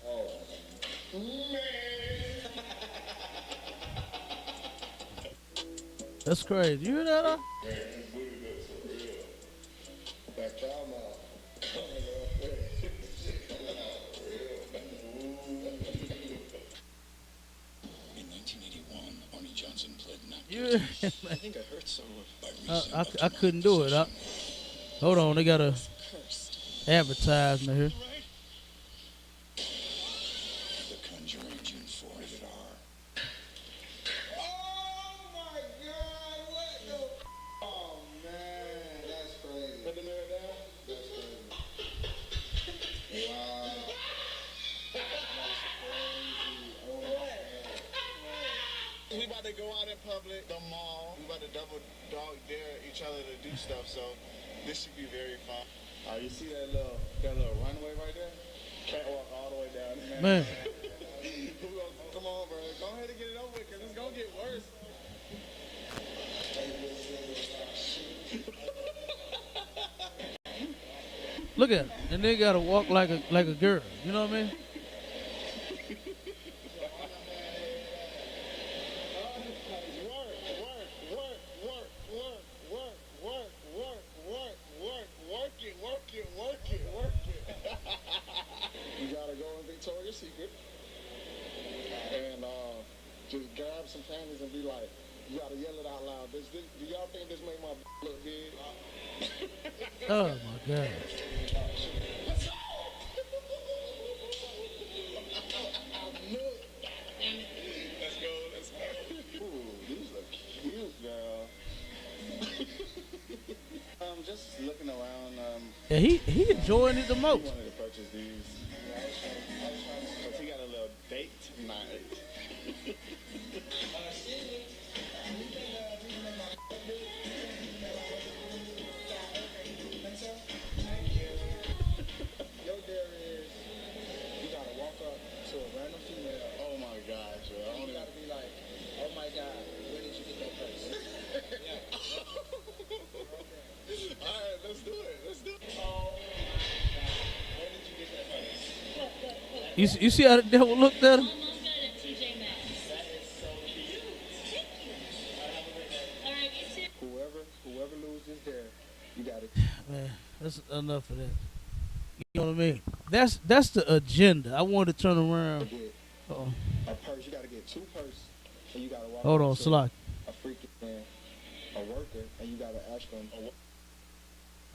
Oh, man.
That's crazy. You hear that? Huh?
Man, this booty looks for real. That cow mouth. Coming out real. In 1981, Arnie Johnson pled not guilty. I think I heard someone.
I couldn't do it. Hold on, they got a advertisement here.
The Conjuring, June 4, rated R. Oh my God! What the? Oh man, that's crazy. Put the mirror down. That's crazy. Wow. That's crazy. Oh my God. We about to go out in public, the mall. We about to double dog dare each other to do stuff. So this should be very fun. You see that little runway right there? Can't walk all the way down there.
Man,
Come on, bro. Go ahead and get it over with, because it's going to get worse.
look at it. And they gotta walk like a girl. You know what I mean?
Work it. You gotta go in Victoria's Secret and just grab some panties and be like, you gotta yell it out loud. Do y'all think this make my look big?
Oh my God.
Let's go. Ooh, these look cute, girl. Just looking around.
Yeah, he enjoying it the
He
most.
wanted to purchase these. Because he got a little date tonight. Your dare is you gotta walk up to a random female. Oh my gosh, bro. You gotta be like, oh my God, where did you get that purse? Alright, let's do it. Oh my God, where did you get that purse?
You see how the devil looked at him?
Almost got it, TJ Maxx.
That is so cute.
All right, you too.
Whoever loses there, you got it.
Man, that's enough of that. You know what I mean? That's the agenda. I wanted to turn around.
Get
Uh-oh.
a purse. You gotta get two purses, and you gotta walk.
Hold
up
on,
to
Salak.
a freaking man, a worker, and you gotta ask them.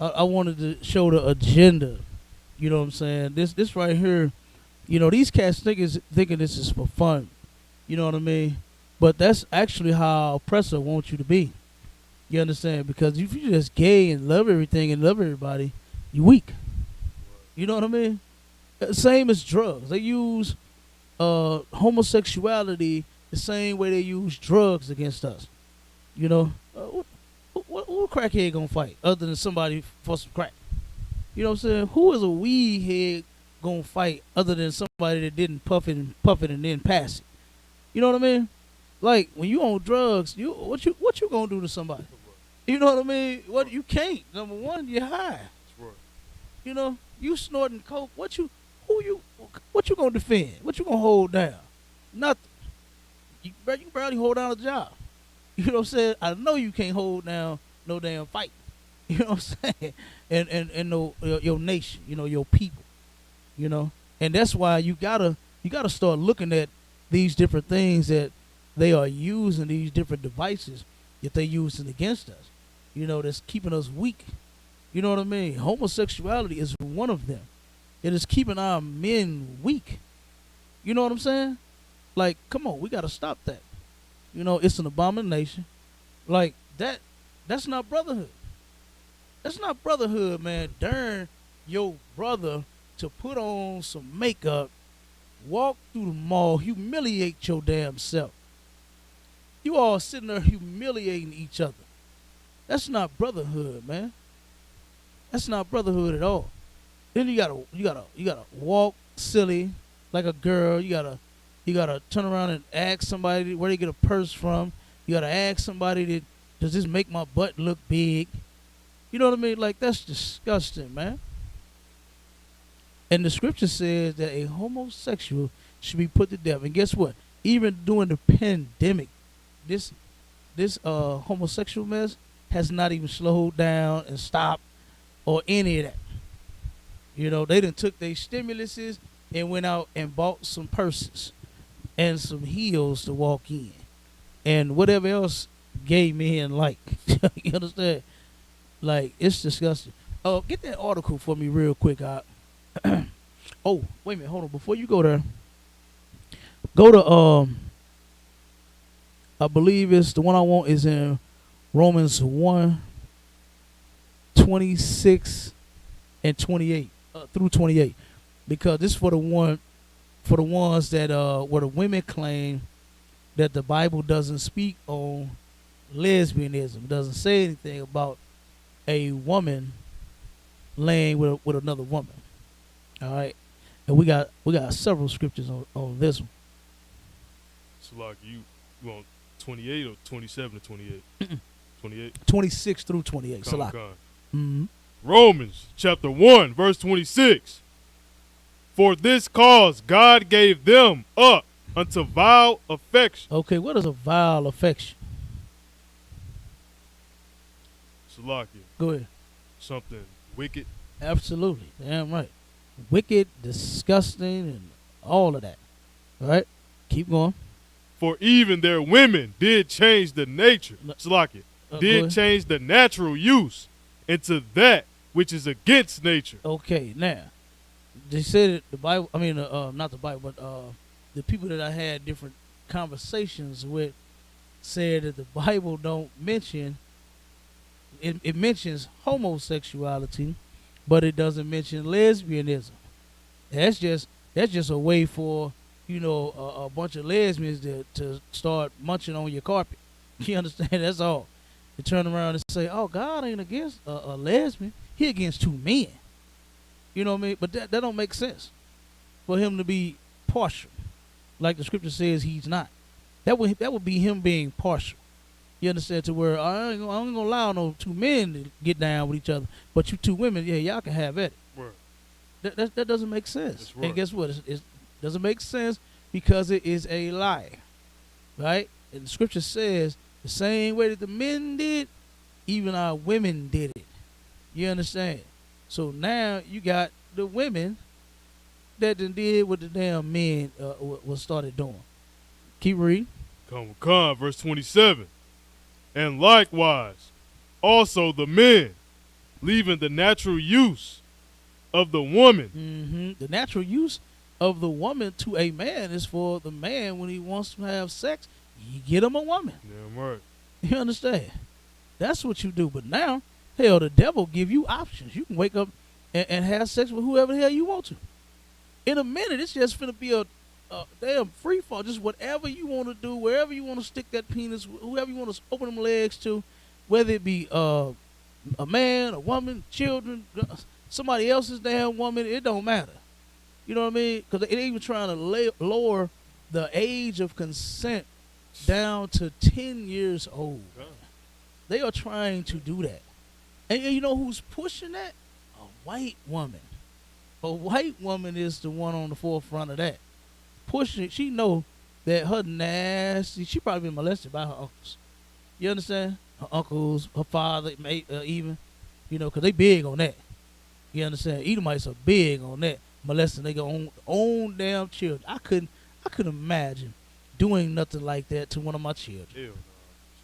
I wanted to show the agenda. You know what I'm saying? This right here, you know, these cats thinking this is for fun. You know what I mean? But that's actually how oppressor wants you to be. You understand? Because if you're just gay and love everything and love everybody, you weak. You know what I mean? Same as drugs. They use homosexuality the same way they use drugs against us. You know? What crackhead gonna fight other than somebody for some crack? You know what I'm saying? Who is a weed head gonna fight other than somebody that didn't puff it and then pass it? You know what I mean? Like when you on drugs, what you gonna do to somebody? You know what I mean? What you can't. Number one, you're high.
That's right.
You know, you snorting coke. What you gonna defend? What you gonna hold down? Nothing. You barely hold down a job. You know what I'm saying? I know you can't hold down no damn fight. You know what I'm saying? And no your nation. You know, your people. You know, and that's why you gotta start looking at these different things that they are using, these different devices that they using against us. You know, that's keeping us weak. You know what I mean? Homosexuality is one of them. It is keeping our men weak. You know what I'm saying? Like, come on, we got to stop that. You know, it's an abomination. Like, that's not brotherhood. That's not brotherhood, man. Darn your brother to put on some makeup, walk through the mall, humiliate your damn self. You all sitting there humiliating each other. That's not brotherhood, man. That's not brotherhood at all. Then you gotta walk silly like a girl. You gotta turn around and ask somebody where they get a purse from. You gotta ask somebody does this make my butt look big? You know what I mean? Like, that's disgusting, man. And the scripture says that a homosexual should be put to death. And guess what? Even during the pandemic, this homosexual mess has not even slowed down and stopped or any of that. You know, they done took their stimuluses and went out and bought some purses and some heels to walk in and whatever else gay men like. You understand? Like, it's disgusting. Get that article for me real quick. Oh, wait a minute, hold on. Before you go there, go to I believe it's the one I want is in Romans 1:26 and 28 through 28, because this is for the ones that where the women claim that the Bible doesn't speak on lesbianism. It doesn't say anything about a woman laying with another woman. All right, and we got several scriptures on this one.
So like you want 28 or 27 to 28? 28.
26 through 28. So like,
Romans chapter 1 verse 26. For this cause God gave them up unto vile affection.
Okay, what is a vile affection?
Salakia.
Go ahead.
Something wicked.
Absolutely. Damn right. Wicked, disgusting, and all of that. All right? Keep going.
For even their women did change the nature. Salakia. Did change the natural use into that which is against nature.
Okay, now, they said it, the Bible, I mean, not the Bible, but the people that I had different conversations with said that the Bible don't mention, it mentions homosexuality, but it doesn't mention lesbianism. That's just a way for, you know, a bunch of lesbians to start munching on your carpet. You understand? That's all. To turn around and say, oh, God ain't against a lesbian. He against two men. You know what I mean? But that don't make sense for him to be partial. Like the scripture says he's not. That would be him being partial. You understand? To where I ain't gonna allow no two men to get down with each other, but you two women, yeah, y'all can have at it.
Word.
That doesn't make sense.
Right.
And guess what? It doesn't make sense because it is a lie. Right? And the scripture says the same way that the men did, even our women did it. You understand? So now you got the women that did what the damn men was started doing. Keep reading.
Come, verse 27. And likewise, also the men, leaving the natural use of the woman.
Mm-hmm. The natural use of the woman to a man is for the man when he wants to have sex. You get him a woman.
Damn right.
You understand? That's what you do. But now, hell, the devil give you options. You can wake up and have sex with whoever the hell you want to. In a minute, it's just finna be a damn free fall. Just whatever you want to do, wherever you want to stick that penis, whoever you want to open them legs to, whether it be a man, a woman, children, somebody else's damn woman, it don't matter. You know what I mean? Because they even trying to lower the age of consent down to 10 years old.
God.
They are trying to do that. And you know who's pushing that? A white woman. A white woman is the one on the forefront of that. Pushing it. She know that her nasty, she probably been molested by her uncles. You understand? Her uncles, her father, even. You know, because they big on that. You understand? Edomites are big on that. Molesting their own damn children. I couldn't imagine doing nothing like that to one of my children.
Ew, no.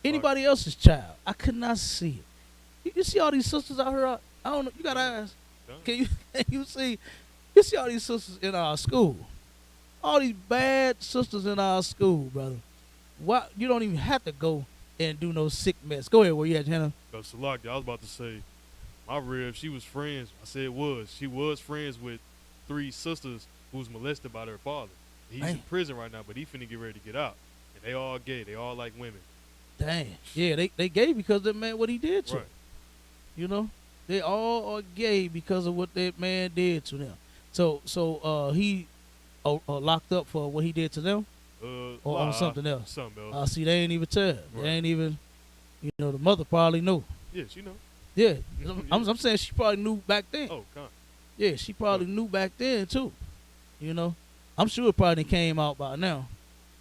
Anybody else's child. I could not see it. You see all these sisters out here? I don't know. You got eyes.
Yeah.
Can you see? You see all these sisters in our school. All these bad sisters in our school, brother. Why you don't even have to go and do no sick mess. Go ahead, where you at, Hannah?
Salaki, I was about to say, my rib, she was friends. I said was. She was friends with 3 sisters who was molested by their father. He's in prison right now, but he finna get ready to get out. And they all gay. They all like women.
Dang. Yeah, they gay because that man, what he did to
Right.
them. You know? They all are gay because of what that man did to them. So he locked up for what he did to them? Or on something else?
Something else.
See, they ain't even tell.
Right.
They ain't even, the mother probably knew.
Yeah, she know.
Yeah.
Yeah.
I'm saying she probably knew back then.
Oh, God.
Yeah, she probably knew back then, too. I'm sure it probably came out by now.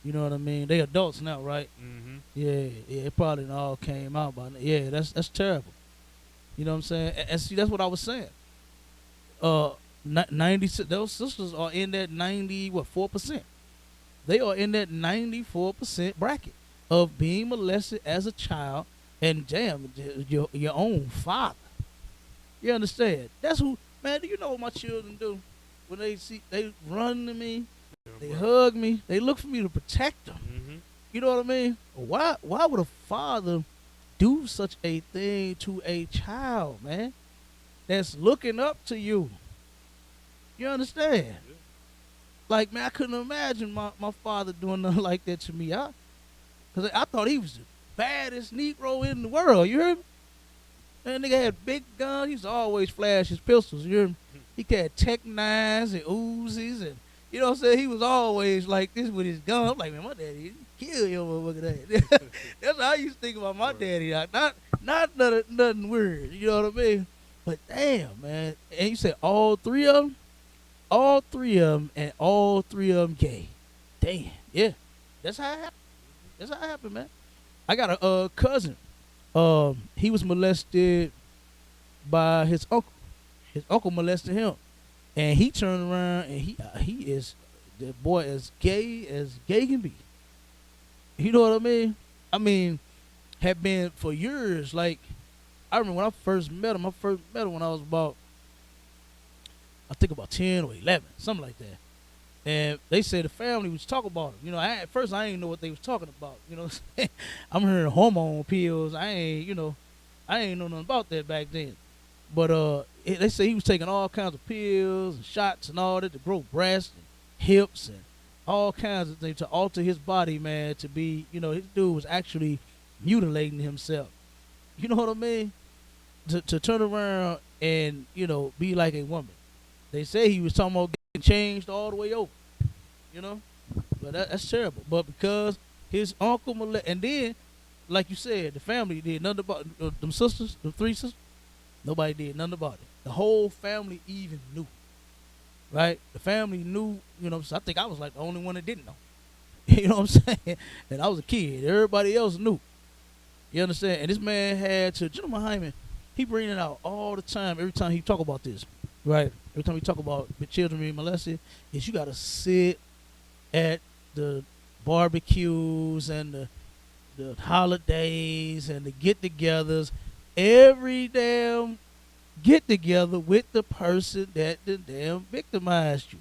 You know what I mean? They adults now, right?
Mm-hmm.
Yeah, it probably all came out by now. Yeah, that's terrible. You know what I'm saying? And see, that's what I was saying. 96, those sisters are in that 4%. They are in that 94% bracket of being molested as a child and damn, your own father. You understand? That's who, man, do you know what my children do? When they run to me, they hug me, they look for me to protect them.
Mm-hmm.
You know what I mean? Why would a father do such a thing to a child, man, that's looking up to you? You understand?
Yeah.
Like, man, I couldn't imagine my father doing nothing like that to me. Because I thought he was the baddest Negro in the world. You heard me? That nigga had big guns. He used to always flash his pistols. You heard me? He had Tech 9s and Uzis. And, you know what I'm saying? He was always like this with his gun. I'm like, man, my daddy kill your motherfucker. That. That's how I used to think about my daddy. Like, not nothing weird. You know what I mean? But damn, man. And you said all 3 of them? All 3 of them, and all 3 of them gay. Damn, yeah. That's how it happened. That's how it happened, man. I got a cousin. He was molested by his uncle. His uncle molested him, and he turned around and he is the boy as gay can be. You know what I mean? I mean, had been for years. Like, I remember when I first met him. I first met him when I was about, I think about 10 or 11, something like that. And they said the family was talking about him. At first I didn't know what they was talking about. You know what I'm saying? I'm hearing hormone pills. I ain't know nothing about that back then. But they say he was taking all kinds of pills and shots and all that to grow breasts and hips and all kinds of things to alter his body, man, to be, his dude was actually mutilating himself. You know what I mean? To turn around and, be like a woman. They say he was talking about getting changed all the way over, but that's terrible. But because his uncle and then, like you said, the family did nothing about them sisters, the 3 sisters. Nobody did nothing about it. The whole family even knew, right? The family knew, so I think I was like the only one that didn't know. You know what I'm saying? And I was a kid. Everybody else knew. You understand? And this man had to, Gentleman Hyman, he bring it out all the time, every time he talk about this, right? Every time we talk about the children being molested, is you got to sit at the barbecues and the holidays and the get-togethers, every damn get-together with the person that the damn victimized you,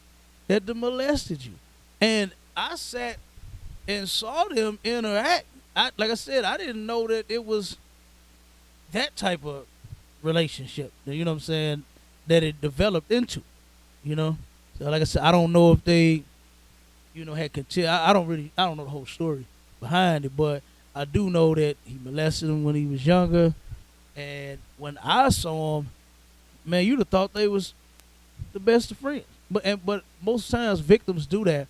that molested you. And I sat and saw them interact. Like I said, I didn't know that it was that type of relationship, you know what I'm saying, that it developed into, So like I said, I don't know if they, had continued. I don't know the whole story behind it, but I do know that he molested him when he was younger. And when I saw him, man, you'd have thought they was the best of friends. But most times victims do that.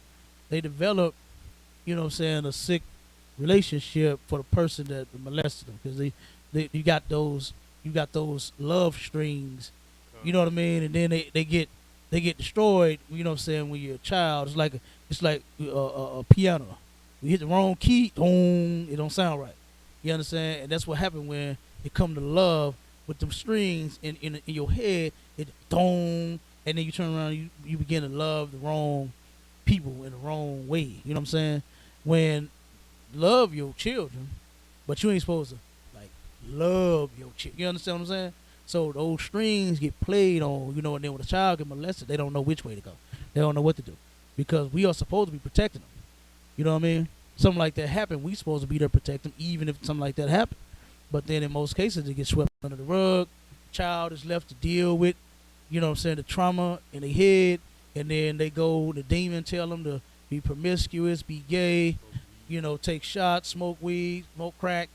They develop you know what I'm saying, a sick relationship for the person that molested them, because you got those love strings, you know what I mean, and then they get destroyed, you know what I'm saying, when you're a child. It's like a piano. You hit the wrong key, boom, it don't sound right. You understand? And that's what happened when it come to love, with them strings in your head, it dong, and then you turn around, you begin to love the wrong people in the wrong way. You know what I'm saying? When love your children, but you ain't supposed to like love your children. You understand what I'm saying? So those strings get played on, you know, and then when a child get molested, they don't know which way to go. They don't know what to do, because we are supposed to be protecting them. You know what I mean? Something like that happened, we supposed to be there to protect them, even if something like that happened. But then in most cases, it gets swept under the rug. Child is left to deal with, you know what I'm saying, the trauma in their head, and then the demon tell them to be promiscuous, be gay, you know, take shots, smoke weed, smoke crack,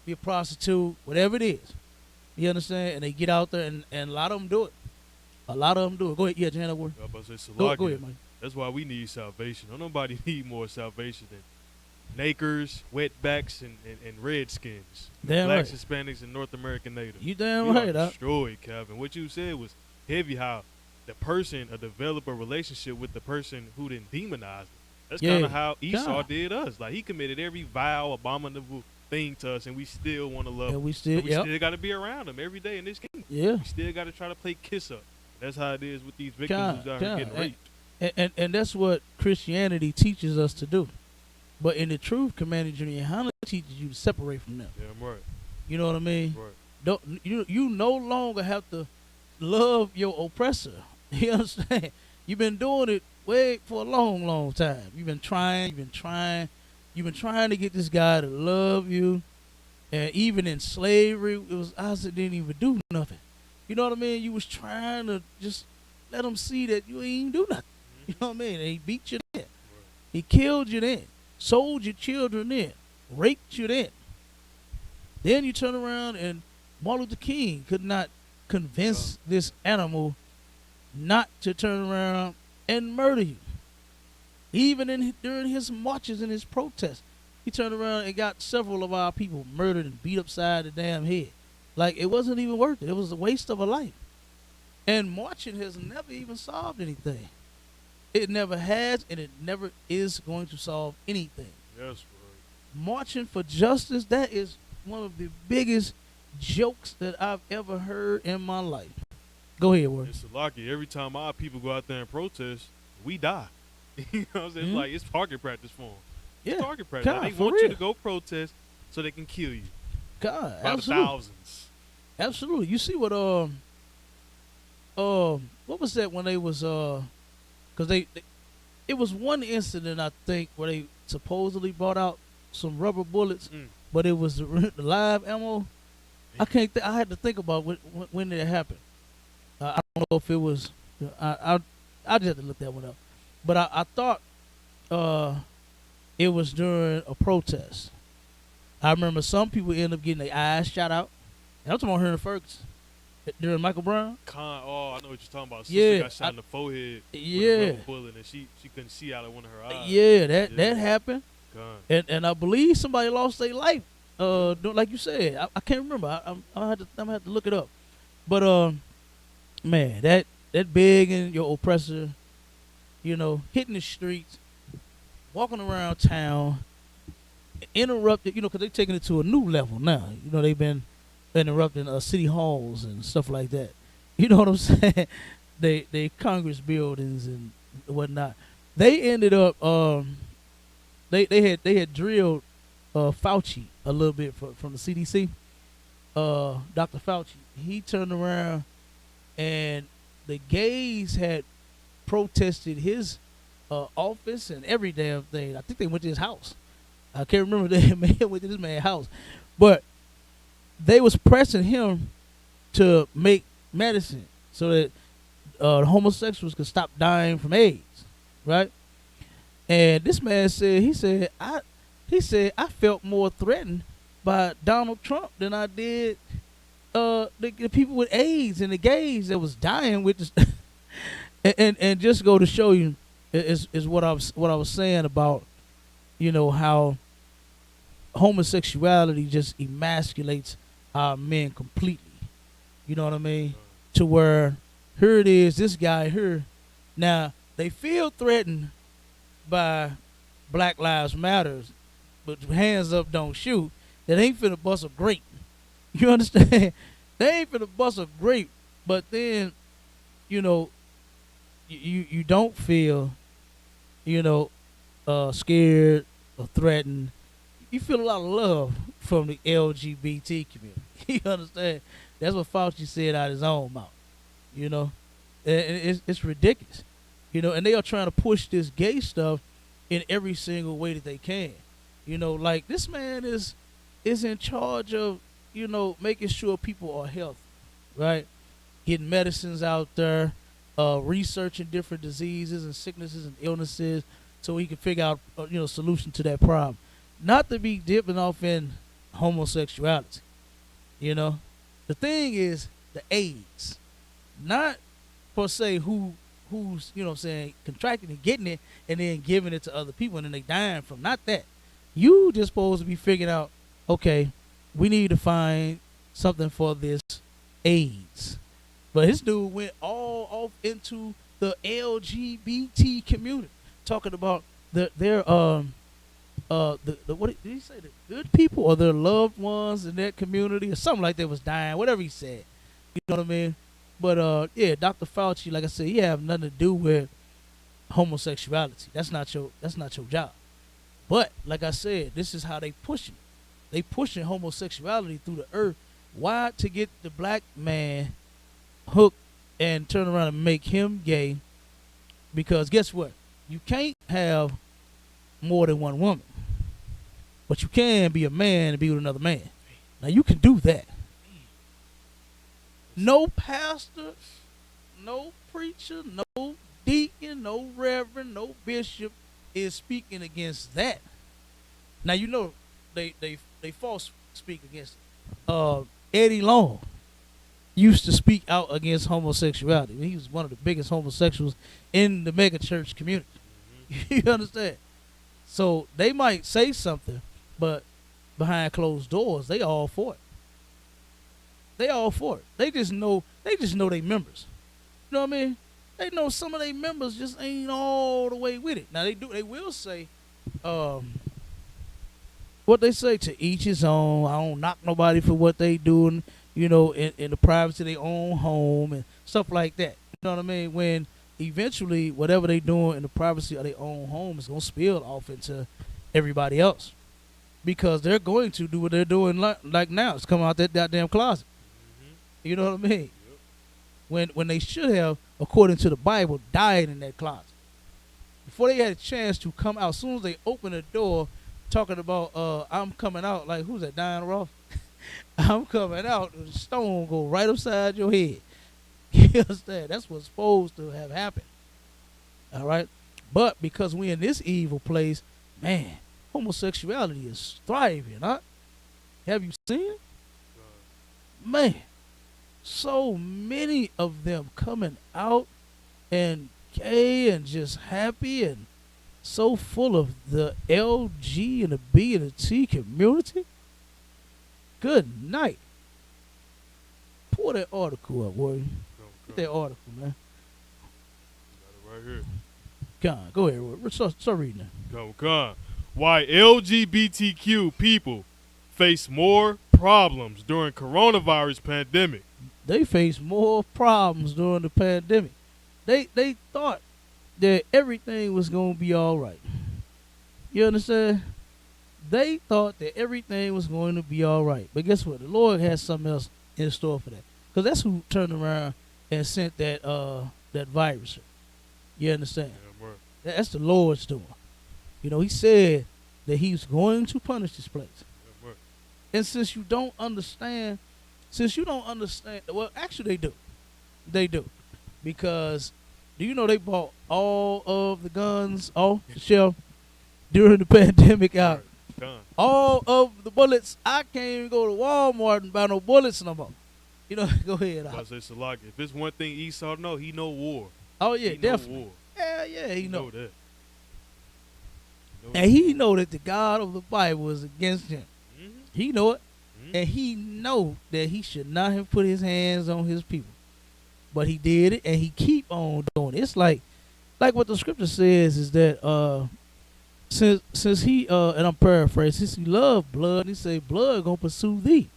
be a prostitute, whatever it is. You understand? And they get out there, and a lot of them do it. A lot of them do it. Go ahead. Yeah, Jan, that word.
I was about to say,
Go
Salakia.
ahead, Mike.
That's why we need salvation. Don't nobody need more salvation than Nakers, wetbacks, and redskins.
Damn
Blacks,
right.
Hispanics, and North American natives.
You damn
We
right,
are
Doc.
destroyed, Calvin. What you said was heavy, how the person develop a relationship with the person who didn't demonize them. That's
Yeah.
kind of how Esau
God.
did us. Like, he committed every vile, abominable thing to us, and we still want to love him.
And we still,
We still got to be around him every day in this kingdom.
yeah.
We still got to try to play kiss up. That's how it is with these victims who's out here getting raped.
And that's what Christianity teaches us to do. But in the truth, Commander Junior Hannah teaches you to separate from them.
Yeah, I'm right.
You know what I mean?
Right.
Don't you no longer have to love your oppressor. You understand? You've been doing it for a long, long time. You've been trying to get this guy to love you. And even in slavery, it was Isaac didn't even do nothing. You know what I mean? You was trying to just let him see that you ain't do nothing. You know what I mean? And he beat you then. He killed you then. Sold your children then. Raped you then. Then you turn around and Martin Luther King could not convince this animal not to turn around and murder you. Even during his marches and his protests, he turned around and got several of our people murdered and beat upside the damn head. Like, it wasn't even worth it. It was a waste of a life. And marching has never even solved anything. It never has, and it never is going to solve anything.
Yes, right.
Marching for justice, that is one of the biggest jokes that I've ever heard in my life. Go ahead, Ward.
It's lucky. Every time our people go out there and protest, we die. You know what I'm saying?
Mhm.
It's like, it's target practice for them.
Yeah,
It's target practice.
God,
They
for
want you
real.
to go protest so they can kill you
God,
by the
absolutely.
thousands.
Absolutely. You see what was that when they was because it was one incident, I think, where they supposedly brought out some rubber bullets, but it was the live ammo. I can't. I had to think about when did it happen. I don't know if it was. I just had to look that one up, but I thought it was during a protest. I remember some people ended up getting their eyes shot out. And I'm talking about Henry Ferguson during Michael Brown.
Oh, I know what you're talking about.
Yeah,
Sister got shot in the forehead with a
Yeah,
rubber bullet, and she couldn't see out of one of her eyes.
yeah, that
Yeah.
happened.
God.
And I believe somebody lost their life. Like you said, I can't remember. I'm gonna have to look it up. But man, that begging your oppressor, you know, hitting the streets, walking around town, interrupted. You know, because they're taking it to a new level now. You know, they've been interrupting city halls and stuff like that. You know what I'm saying? they Congress buildings and whatnot. They ended up they had drilled Fauci a little bit from the CDC. Dr. Fauci, he turned around and the gays had protested his office and every damn thing. I think they went to his house. I can't remember they went to this man's house, but they was pressing him to make medicine so that the homosexuals could stop dying from AIDS, right? And this man said, I felt more threatened by Donald Trump than I did the people with AIDS and the gays that was dying with this. and just go to show you is what I was saying about how homosexuality just emasculates our men completely. You know what I mean? To where here it is, this guy here. Now they feel threatened by Black Lives Matters, but hands up, don't shoot. That ain't finna bust a grape. You understand? They ain't finna bust a grape. But then, you don't feel, scared or threatened. You feel a lot of love from the LGBT community. You understand? That's what Fauci said out of his own mouth. And it's ridiculous. And they are trying to push this gay stuff in every single way that they can. Like this man is in charge of, making sure people are healthy, right? Getting medicines out there, researching different diseases and sicknesses and illnesses so he can figure out, solution to that problem. Not to be dipping off in homosexuality. The thing is the AIDS, not per se who's contracting and getting it and then giving it to other people and then they dying from. Not that. You just supposed to be figuring out, okay, we need to find something for this AIDS. But his dude went all off into the LGBT community, talking about their what did he say? The good people or their loved ones in that community or something like that was dying. Whatever he said, you know what I mean. But yeah, Dr. Fauci, like I said, he have nothing to do with homosexuality. That's not your job. But like I said, this is how they pushing it. They pushing homosexuality through the earth. Why? To get the black man hooked and turn around and make him gay. Because guess what? You can't have more than one woman. But you can be a man and be with another man. Now you can do that. No pastor, no preacher, no deacon, no reverend, no bishop is speaking against that. Now they false speak against it. Eddie Long used to speak out against homosexuality. He was one of the biggest homosexuals in the mega church community. You understand? So they might say something, but behind closed doors, they all for it. They all for it. They just know they members. You know what I mean? They know some of their members just ain't all the way with it. Now they will say, what they say, to each his own. I don't knock nobody for what they doing, in the privacy of their own home and stuff like that. You know what I mean? When eventually whatever they doing in the privacy of their own home is gonna spill off into everybody else. Because they're going to do what they're doing like now. It's coming out that goddamn closet. You know what I mean? Yep. When they should have, according to the Bible, died in that closet. Before they had a chance to come out, as soon as they opened the door, talking about, I'm coming out, like, who's that, Diana Ross? I'm coming out, and the stone go right upside your head. You understand? That's what's supposed to have happened. All right? But because we're in this evil place, man, homosexuality is thriving, huh? Have you seen it? Man, so many of them coming out and gay and just happy and so full of the LG and the B and the T community. Good night. Pull that article up, boy. Get that article, man.
Got it right here.
Come on, go ahead, Roy. Start reading it.
Come on. Why LGBTQ people face more problems during coronavirus pandemic.
They face more problems during the pandemic. They thought that everything was going to be all right. You understand? They thought that everything was going to be all right. But guess what? The Lord has something else in store for that. Because that's who turned around and sent that virus. You understand?
Yeah, right.
That's the Lord's doing. He said that he's going to punish this place.
Yeah, right.
And since you don't understand, well, actually they do. Because, do you know they bought all of the guns off the shelf during the pandemic out?
Done.
All of the bullets. I can't even go to Walmart and buy no bullets no more. Go ahead.
I say, Salak, if it's one thing Esau know, he know war.
Oh, yeah,
he
definitely.
Know war.
Yeah, he know
that.
And he know that the God of the Bible is against him.
Mhm.
He know it.
Mhm.
And he know that he should not have put his hands on his people. But he did it, and he keep on doing it. It's like what the scripture says is that since he and I'm paraphrasing, since he loved blood, he say blood gonna pursue thee.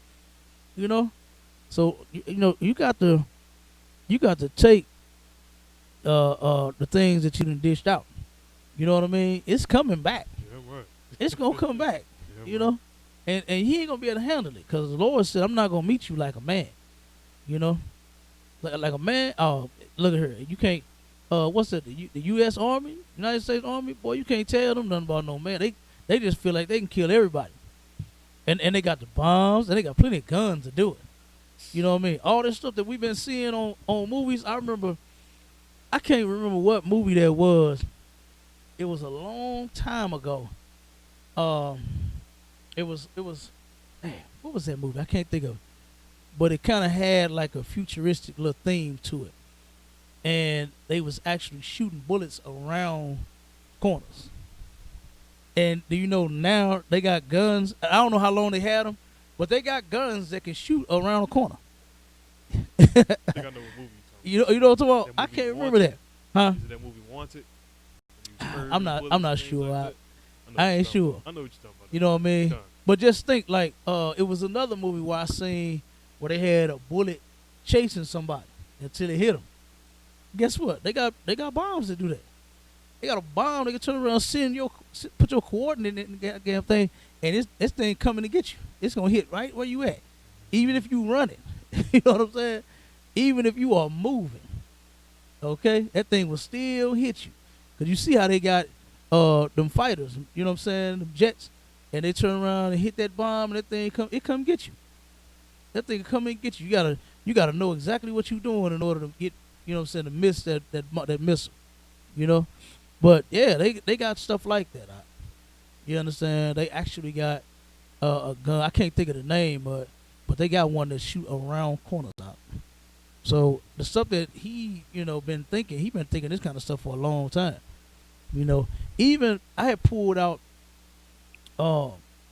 You know, so you got to take the things that you done dished out. You know what I mean? It's coming back.
Yeah, right.
It's gonna come back.
Yeah,
You
right.
know, and he ain't gonna be able to handle it because the Lord said, "I'm not gonna meet you like a man." You know, like a man. Oh, look at her. You can't. What's that? The U.S. Army, United States Army. Boy, you can't tell them nothing about no man. They just feel like they can kill everybody, and they got the bombs and they got plenty of guns to do it. You know what I mean? All this stuff that we've been seeing on movies. I can't remember what movie that was. It was a long time ago. It was. Man, what was that movie? I can't think of it. But it kind of had like a futuristic little theme to it, and they was actually shooting bullets around corners. And do you know now they got guns? I don't know how long they had them, but they got guns that can shoot around a corner.
I think I know what movie you're talking about.
You know what I'm talking about?
That
I
movie
can't remember
Wanted.
that. Huh?
Is it that movie Wanted?
I'm not sure. I ain't sure.
I know what you're talking about.
You know what I mean?
Done.
But just think, like, it was another movie where I seen where they had a bullet chasing somebody until it hit them. Guess what? They got bombs to do that. They got a bomb. They can turn around, put your coordinate in the goddamn thing, and this thing coming to get you. It's gonna hit right where you at, even if you running. You know what I'm saying? Even if you are moving, okay, that thing will still hit you. Cause you see how they got them fighters. You know what I'm saying? Them jets. And they turn around and hit that bomb, and that thing come get you. That thing come and get you. You gotta know exactly what you're doing in order to get, you know what I'm saying, to miss that missile. You know? But yeah, they got stuff like that. You understand? They actually got a gun. I can't think of the name, but they got one that shoot around corners out. So the stuff that he, been thinking this kind of stuff for a long time. You know, even I had pulled out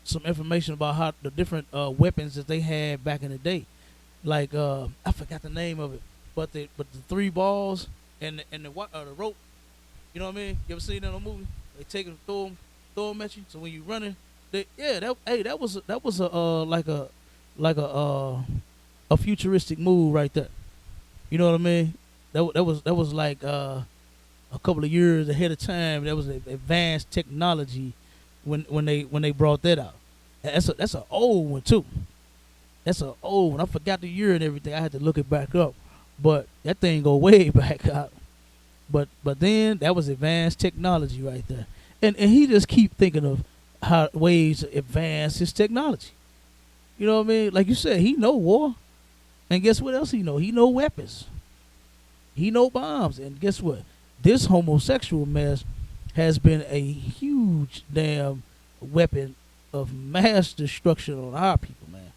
some information about how the different weapons that they had back in the day. Like I forgot the name of it, but the 3 balls and the rope. You know what I mean? You ever seen that in a movie? They take it, throw them at you. So when you running, that was a futuristic move right there. You know what I mean? That was like a couple of years ahead of time. That was advanced technology when they brought that out. That's an old one too. That's an old one. I forgot the year and everything. I had to look it back up, but that thing go way back out. But then that was advanced technology right there, and he just keep thinking of how ways to advance his technology. You know what I mean? Like you said, he know war, and guess what else he know? He know weapons. He know bombs, and guess what? This homosexual mess has been a huge damn weapon of mass destruction on our people, man.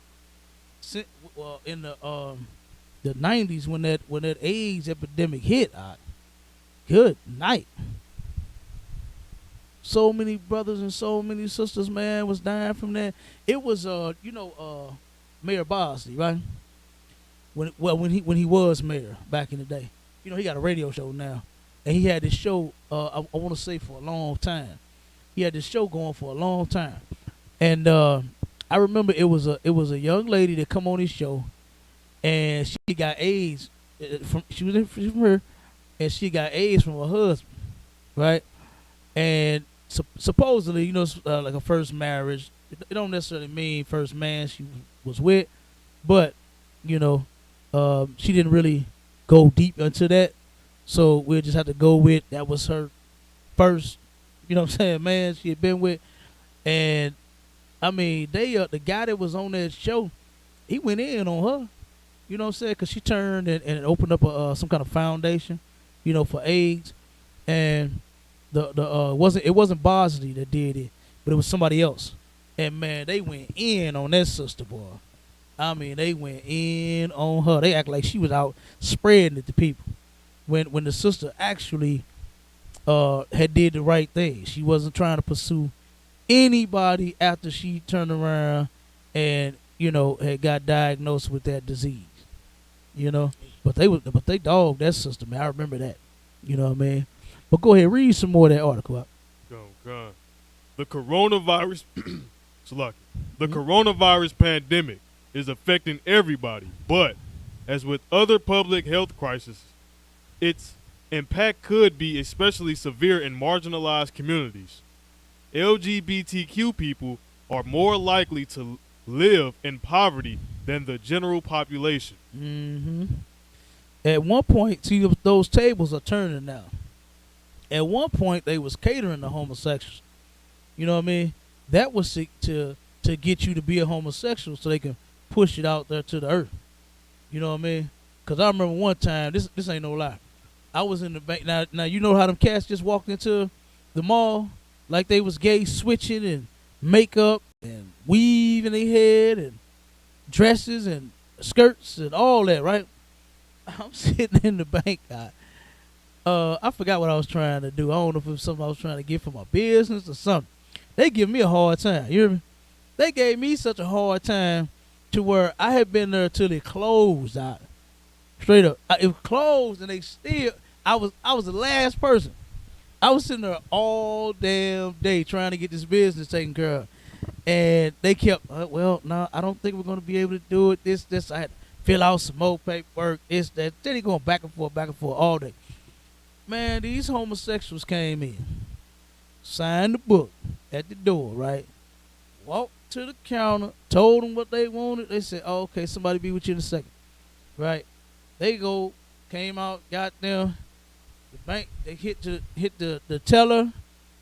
In the 90s when that AIDS epidemic hit, good night. So many brothers and so many sisters, man, was dying from that. It was Mayor Bosley, right? When he was mayor back in the day. He got a radio show now. And he had this show, I want to say for a long time. He had this show going for a long time. And I remember it was a young lady that come on his show, and she got AIDS from her, and she got AIDS from her husband, right? And supposedly, like a first marriage. It don't necessarily mean first man she was with, but she didn't really go deep into that. So we'll just have to go with that was her first, man she had been with. And I mean, the guy that was on that show, he went in on her, because she turned and opened up some kind of foundation, for AIDS. And it wasn't Bosley that did it, but it was somebody else. And man, they went in on that sister, boy. I mean, they went in on her. They act like she was out spreading it to people. When the sister actually had did the right thing. She wasn't trying to pursue anybody after she turned around and had got diagnosed with that disease. But they dogged that sister, man. I remember that. You know what I mean? But go ahead, read some more of that article up.
Oh God. The coronavirus The coronavirus pandemic is affecting everybody, but as with other public health crises, its impact could be especially severe in marginalized communities. LGBTQ people are more likely to live in poverty than the general population.
Mm-hmm. At one point, see, those tables are turning now. At one point, they was catering to homosexuals. You know what I mean? That was to get you to be a homosexual so they can push it out there to the earth. You know what I mean? Because I remember one time, this ain't no lie. I was in the bank. Now you know how them cats just walked into the mall like they was gay, switching and makeup and weave in their head and dresses and skirts and all that, right? I'm sitting in the bank. I forgot what I was trying to do. I don't know if it was something I was trying to get for my business or something. They give me a hard time. You hear me? They gave me such a hard time to where I had been there till it closed out. Straight up. It was closed and they still, I was the last person. I was sitting there all damn day trying to get this business taken care of. And they kept, no, I don't think we're going to be able to do it. This. I had to fill out some more paperwork. This, that. Then they going back and forth all day. Man, these homosexuals came in, signed the book at the door, right? Walked to the counter, told them what they wanted. They said, oh, okay, somebody be with you in a second, right? They came out, got them. The bank, they hit the teller.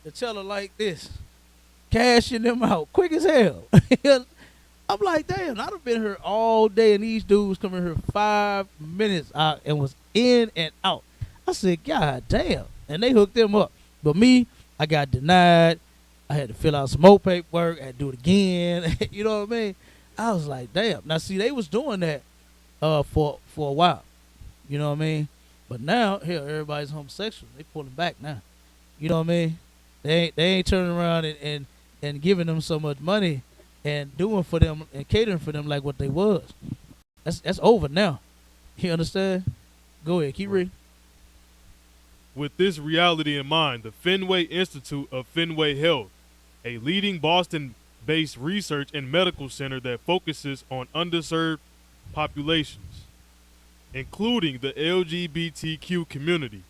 The teller like this, cashing them out quick as hell. I'm like, damn, I'd have been here all day, and these dudes coming here 5 minutes out and was in and out. I said, God damn. And they hooked them up. But me, I got denied. I had to fill out some more paperwork. I had to do it again. You know what I mean? I was like, damn. Now, see, they was doing that for a while. You know what I mean? But now, hell, everybody's homosexual. They pulling back now. You know what I mean? They ain't turning around and giving them so much money and doing for them and catering for them like what they was. That's over now. You understand? Go ahead, keep reading.
With this reality in mind, the Fenway Institute of Fenway Health, a leading Boston-based research and medical center that focuses on underserved populations, including the LGBTQ community,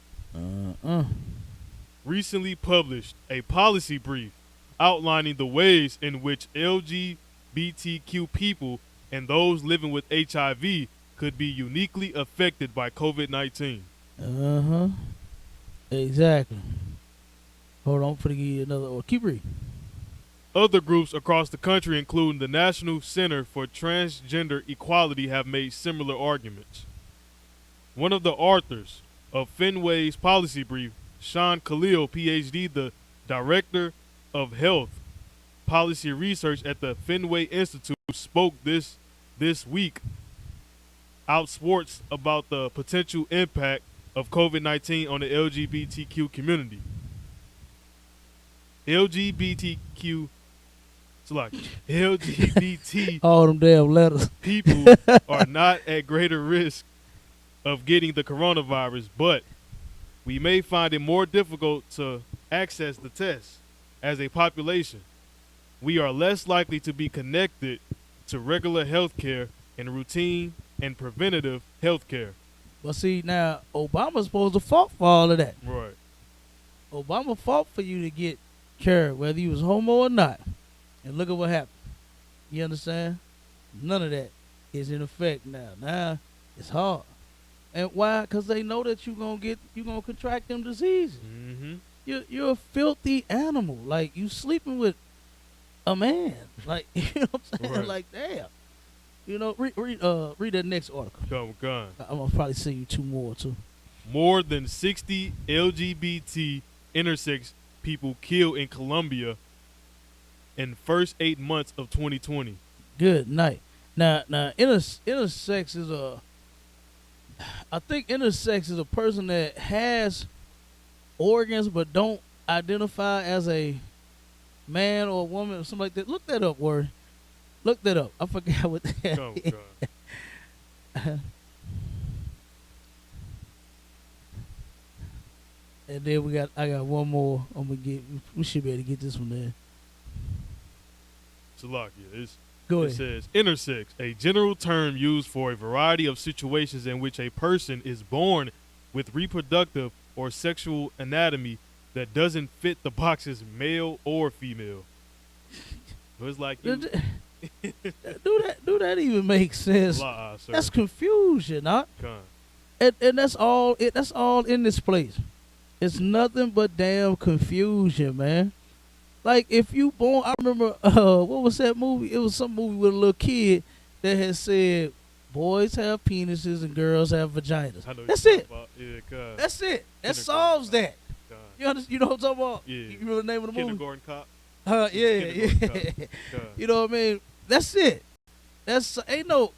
recently published a policy brief outlining the ways in which LGBTQ people and those living with HIV could be uniquely affected by COVID-19.
Exactly. Hold on, I'm finna give you another. Keep reading.
Other groups across the country, including the National Center for Transgender Equality, have made similar arguments. One of the authors of Fenway's policy brief, Sean Khalil, PhD, the Director of Health Policy Research at the Fenway Institute, spoke this week out sports about the potential impact of COVID-19 on the LGBTQ community. LGBT
all them damn letters.
People are not at greater risk of getting the coronavirus, but we may find it more difficult to access the test as a population. We are less likely to be connected to regular health care and routine and preventative health care.
But see, now, Obama's supposed to fault for all of that.
Right.
Obama fought for you to get care, whether you was homo or not. And look at what happened. You understand? None of that is in effect now. Now, it's hard. And why? Because they know that you're gonna contract them diseases.
Mm-hmm.
You're a filthy animal. Like, you sleeping with a man. Like, you know what I'm saying?
Right.
Like, damn. You know, read that next article.
I'm
gonna probably send you two more too.
More than 60 LGBT intersex people killed in Colombia in first 8 months of 2020.
Good night. Now, intersex is I think intersex is a person that has organs but don't identify as a man or a woman or something like that. Look that up, word. Look that up. I forgot what that
Come,
is.
God.
And then I got one more. We should be able to get this one there.
Salakia.
Go
It
ahead.
says intersex, a general term used for a variety of situations in which a person is born with reproductive or sexual anatomy that doesn't fit the boxes male or female. So it's like you,
Do that even make sense?
La, sir.
That's confusion, huh?
Con.
And that's all. That's all in this place. It's nothing but damn confusion, man. Like if you born, I remember what was that movie? It was some movie with a little kid that had said boys have penises and girls have vaginas.
I know what
That's
you're
it.
talking about. Yeah, con.
That's it. That
Kindergarten
solves
Cop.
that.
Con.
You know what I'm talking about?
Yeah.
You remember the name of the movie?
Kindergarten Cop.
Yeah.
Kindergarten Cop. Con.
You know what I mean? That's it. That's ain't no.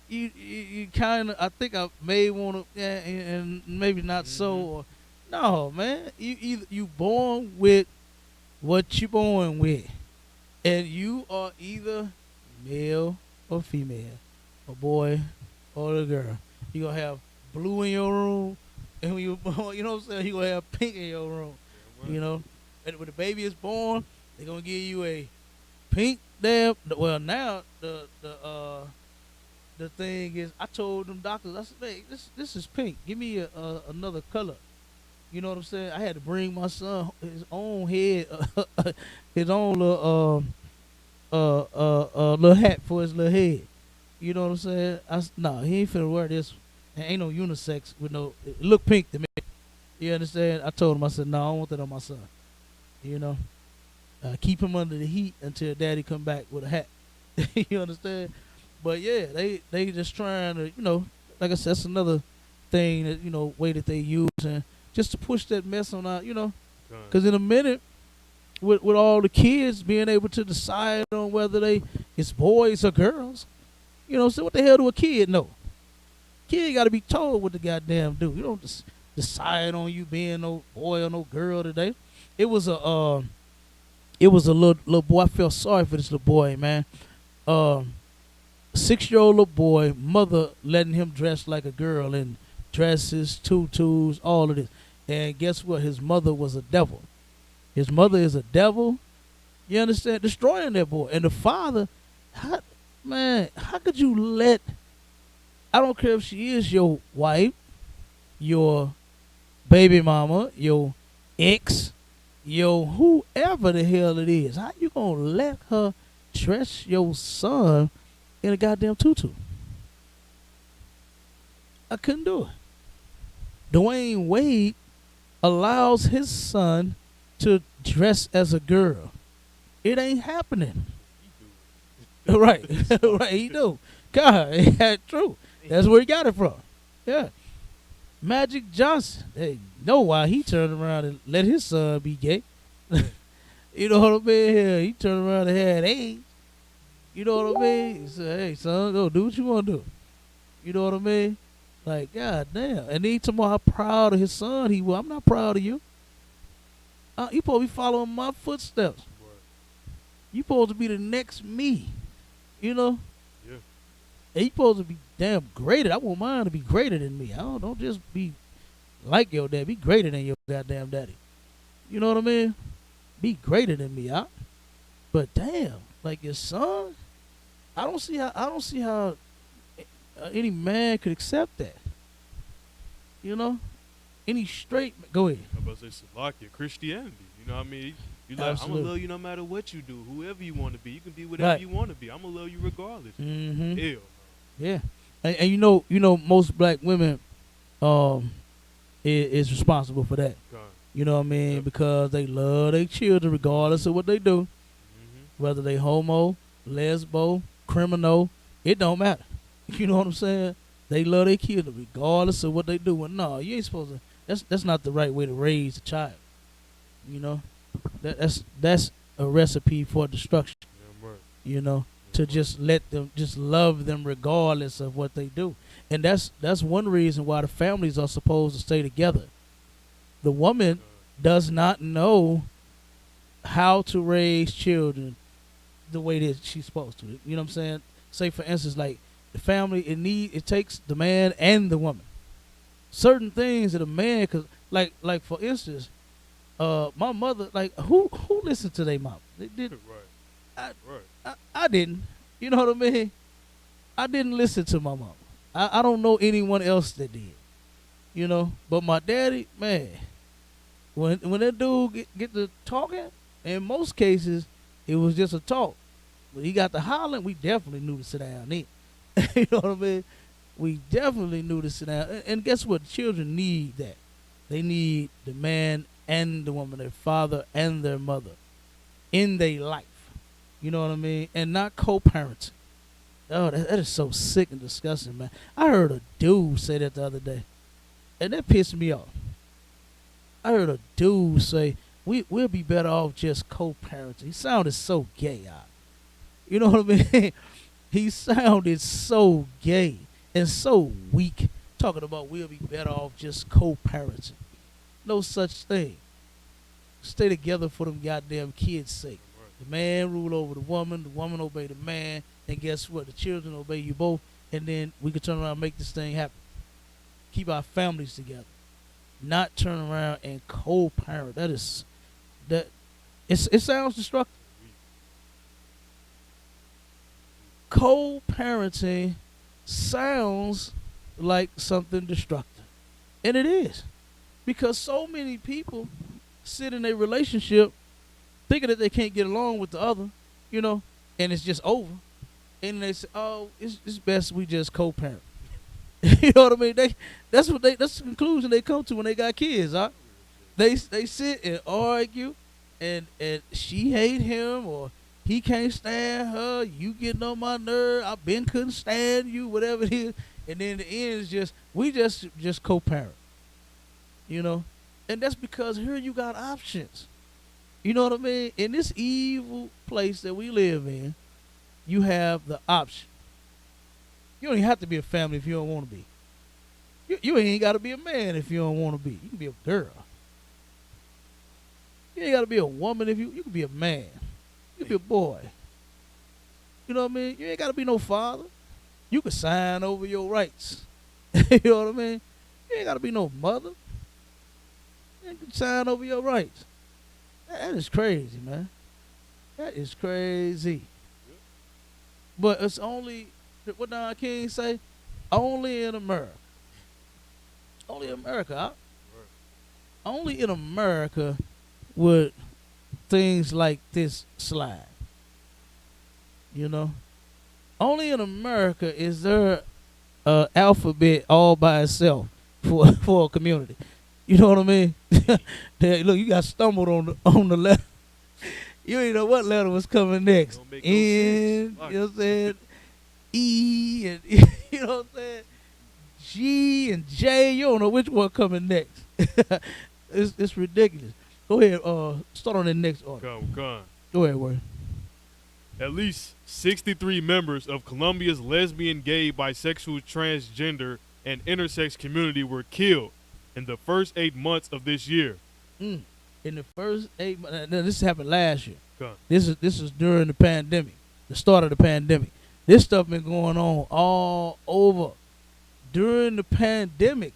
You kind of. I think I may want to, yeah, and maybe not so. Or, no, man. You born with what you born with, and you are either male or female, a boy or a girl. You gonna have blue in your room, and when you born, you know what I'm saying, you gonna have pink in your room.
Yeah,
You know, and when the baby is born, they're gonna give you a pink damn. Well, now the thing is, I told them doctors, I said, hey, this is pink. Give me another color. You know what I'm saying? I had to bring my son his own head, his own little little hat for his little head. You know what I'm saying? Nah, he ain't finna wear this. There ain't no unisex with no. It look pink to me. You understand? I told him, I said, no, I don't want that on my son. You know, keep him under the heat until daddy come back with a hat. You understand? But yeah, they just trying to, you know, like I said, that's another thing that, you know, way that they use and just to push that mess on out, you know,
Con.
because in a minute, with all the kids being able to decide on whether it's boys or girls, you know, so what the hell do a kid know? Kid got to be told what the goddamn do. You don't just decide on you being no boy or no girl today. It was a little boy. I felt sorry for this little boy, man. 6-year-old little boy, mother letting him dress like a girl in dresses, tutus, all of this. And guess what? His mother was a devil. His mother is a devil. You understand? Destroying that boy. And the father, how could you let, I don't care if she is your wife, your baby mama, your ex, your whoever the hell it is, how you gonna let her dress your son in a goddamn tutu? I couldn't do it. Dwayne Wade allows his son to dress as a girl. It ain't happening. Right. Right, he do. God, yeah, true. That's where he got it from. Yeah. Magic Johnson, they know why he turned around and let his son be gay. You know what I mean? Yeah, he turned around and had AIDS. You know what I mean? He said, hey, son, go do what you want to do. You know what I mean? Like, God damn. And he talking about how proud of his son he was. I'm not proud of you. You supposed to be following my footsteps. You supposed to be the next me. You know?
Yeah.
And you supposed to be damn greater. I want mine to be greater than me. Don't just be like your dad. Be greater than your goddamn daddy. You know what I mean? Be greater than me, huh? But damn, like your son, I don't see how any man could accept that. You know, any straight. Go ahead.
I'm about to say Salakia, Christianity. You know what I mean? You like, I'm
Absolutely.
gonna love you no matter what you do, whoever you want to be. You can be whatever
Right.
you want to be. I'm gonna love you regardless.
Mm-hmm.
Ew.
Yeah, and you know, most black women, is responsible for that.
God.
You know what I mean?
Yep.
Because they love their children regardless of what they do,
Mm-hmm.
whether they homo, lesbo, criminal, it don't matter. You know what I'm saying? They love their kids regardless of what they do. And no, you ain't supposed to. That's not the right way to raise a child. You know, that's a recipe for destruction.
Yeah, right.
You know, to just let them, just love them regardless of what they do. And that's one reason why the families are supposed to stay together. The woman does not know how to raise children the way that she's supposed to. You know what I'm saying? Say for instance, like the family, it takes the man and the woman. Certain things that a man, cause like for instance, my mother, like who listened to their mom? They did.
Right.
I didn't. You know what I mean? I didn't listen to my mom. I don't know anyone else that did. You know, but my daddy, man, when that dude get to talking, in most cases, it was just a talk. When he got to hollering, we definitely knew to sit down then. You know what I mean? We definitely knew to sit down. And guess what? Children need that. They need the man and the woman, their father and their mother in their life. You know what I mean? And not co-parenting. Oh, that is so sick and disgusting, man. I heard a dude say that the other day, and that pissed me off. I heard a dude say, we'll be better off just co-parenting. He sounded so gay. You know what I mean? He sounded so gay and so weak, talking about we'll be better off just co-parenting. No such thing. Stay together for them goddamn kids' sake. The man rule over the woman obey the man, and guess what? The children obey you both, and then we can turn around and make this thing happen. Keep our families together. Not turn around and co-parent. It sounds destructive. Co-parenting sounds like something destructive. And it is. Because so many people sit in a relationship thinking that they can't get along with the other, you know, and it's just over. And they say, oh, it's best we just co-parent. You know what I mean? That's the conclusion they come to when they got kids, huh? They sit and argue, and she hate him, or he can't stand her, you getting on my nerve, I couldn't stand you, whatever it is. And then the end is just, we just co-parent. You know? And that's because here you got options. You know what I mean? In this evil place that we live in, you have the option. You don't even have to be a family if you don't want to be. You ain't got to be a man if you don't want to be. You can be a girl. You ain't got to be a woman if you can be a man. You can be a boy. You know what I mean? You ain't got to be no father. You can sign over your rights. You know what I mean? You ain't got to be no mother. You can sign over your rights. That is crazy, man. That is crazy. But it's only, what Don King say? Only in America. Only in America. Only in America would things like this slide. You know? Only in America is there an alphabet all by itself for a community. You know what I mean? Look, you got stumbled on the letter. You didn't know what letter was coming next. N, you know what I'm saying? E, and you know what I'm saying? G and J. You don't know which one coming next. It's ridiculous. Go ahead. Start on the next order.
Come.
Go ahead, word.
At least 63 members of Colombia's lesbian, gay, bisexual, transgender, and intersex community were killed in the first 8 months of this year.
In the first 8 months. Now, this happened last year.
Come.
This is during the pandemic, the start of the pandemic. This stuff been going on all over during the pandemic.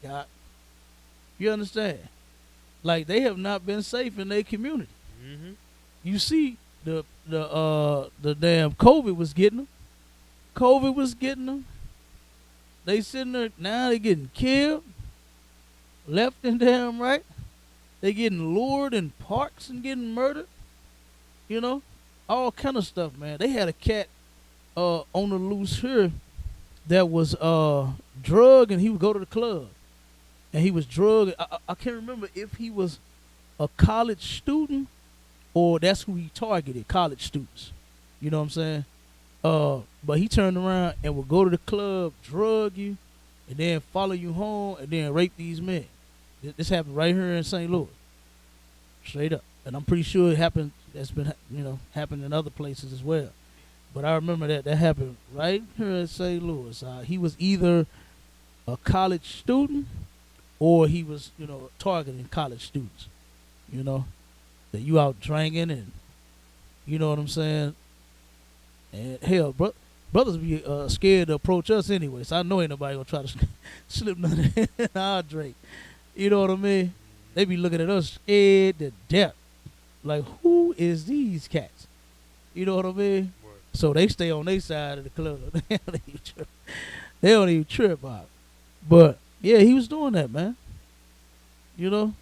You understand? Like, they have not been safe in their community.
Mm-hmm.
You see, the damn COVID was getting them. COVID was getting them. They sitting there now. They getting killed, left and damn right. They getting lured in parks and getting murdered. You know, all kind of stuff, man. They had a cat on the loose here that was drugged, and he would go to the club, and he was drugged. I can't remember if he was a college student or that's who he targeted, college students. You know what I'm saying? But he turned around and would go to the club, drug you, and then follow you home, and then rape these men. This happened right here in St. Louis. Straight up. And I'm pretty sure it happened, that's been, happened in other places as well. But I remember that happened right here in St. Louis. He was either a college student or he was, targeting college students. You know, that you out drinking and you know what I'm saying. And hell, brothers be scared to approach us anyway. So I know ain't nobody gonna try to slip nothing in our drink. You know what I mean? They be looking at us scared to death. Like, who is these cats? You know what I mean?
Right.
So they stay on their side of the club. They don't even trip out. But yeah, he was doing that, man. You know,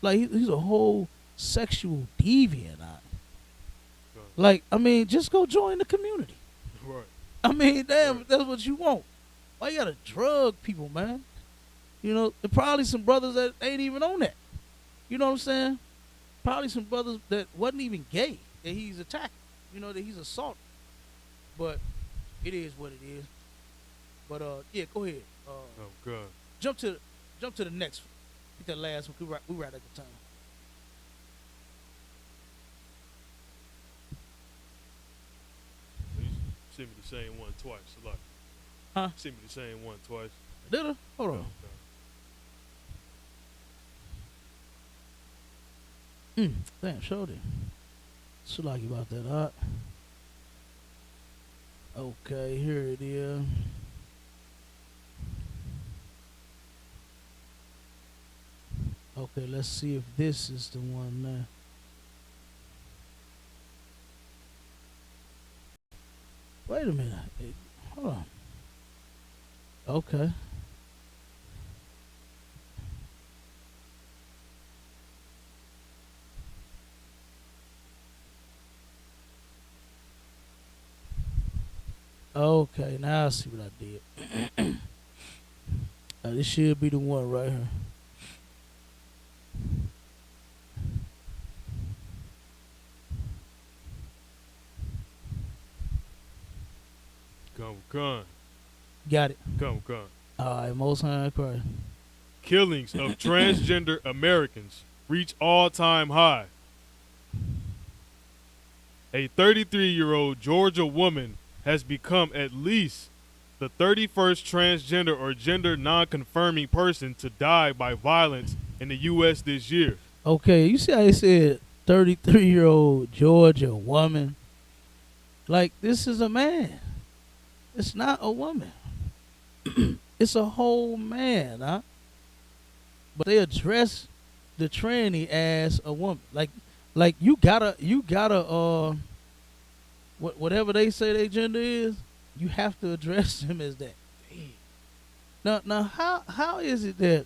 like he's a whole sexual deviant. Like, I mean, just go join the community.
Right.
I mean, damn,
Right.
if that's what you want. Why you gotta drug people, man? You know, there probably some brothers that ain't even on that. You know what I'm saying? Probably some brothers that wasn't even gay that he's attacking. You know, that he's assaulting. But it is what it is. But yeah, go ahead.
Oh God.
Jump to the next one. Get that last one. We right at the time.
You sent me the same one twice. A lot.
Huh?
Sent me the same one twice.
Did I? Hold on. Damn, showed it. So like about that, huh? Okay, here it is. Okay, let's see if this is the one now. Wait a minute. Hold on. Okay. Okay, now I see what I did. This should be the one right here.
Come.
Got it.
Come.
All right, Most High Christ.
Killings of transgender Americans reach all-time high. A 33-year-old Georgia woman has become at least the 31st transgender or gender non-confirming person to die by violence in the U.S. this year.
Okay, you see how they said 33-year-old Georgia woman? Like, this is a man. It's not a woman. It's a whole man, huh? But they address the tranny as a woman. Like you gotta whatever they say their gender is, you have to address them as that. Now how is it that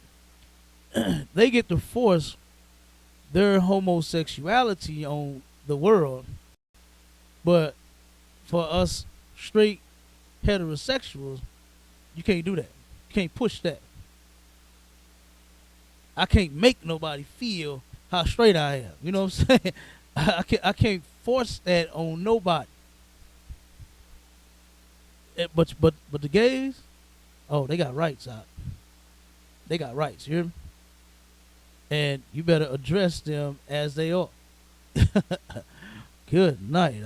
they get to force their homosexuality on the world, but for us straight heterosexuals, you can't do that. You can't push that. I can't make nobody feel how straight I am. You know what I'm saying? I can't force that on nobody. But the gays, oh, they got rights out. They got rights, you hear me? And you better address them as they are. Good night.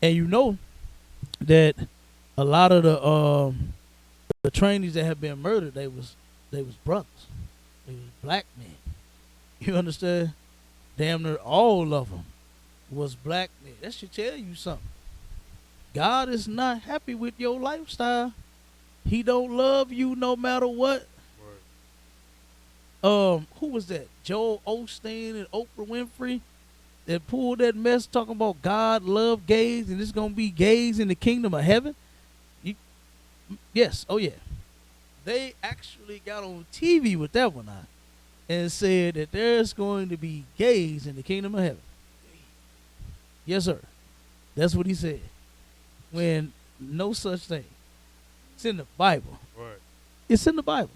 And you know that a lot of the trainees that have been murdered, they was brothers. They was black men. You understand? Damn near all of them was black men. That should tell you something. God is not happy with your lifestyle. He don't love you no matter what.
Right.
Who was that? Joel Osteen and Oprah Winfrey that pulled that mess talking about God love gays and it's gonna be gays in the kingdom of heaven. Yes, oh yeah. They actually got on TV with that one on and said that there's going to be gays in the kingdom of heaven. Yes, sir. That's what he said. When no such thing. It's in the Bible.
Right.
It's in the Bible.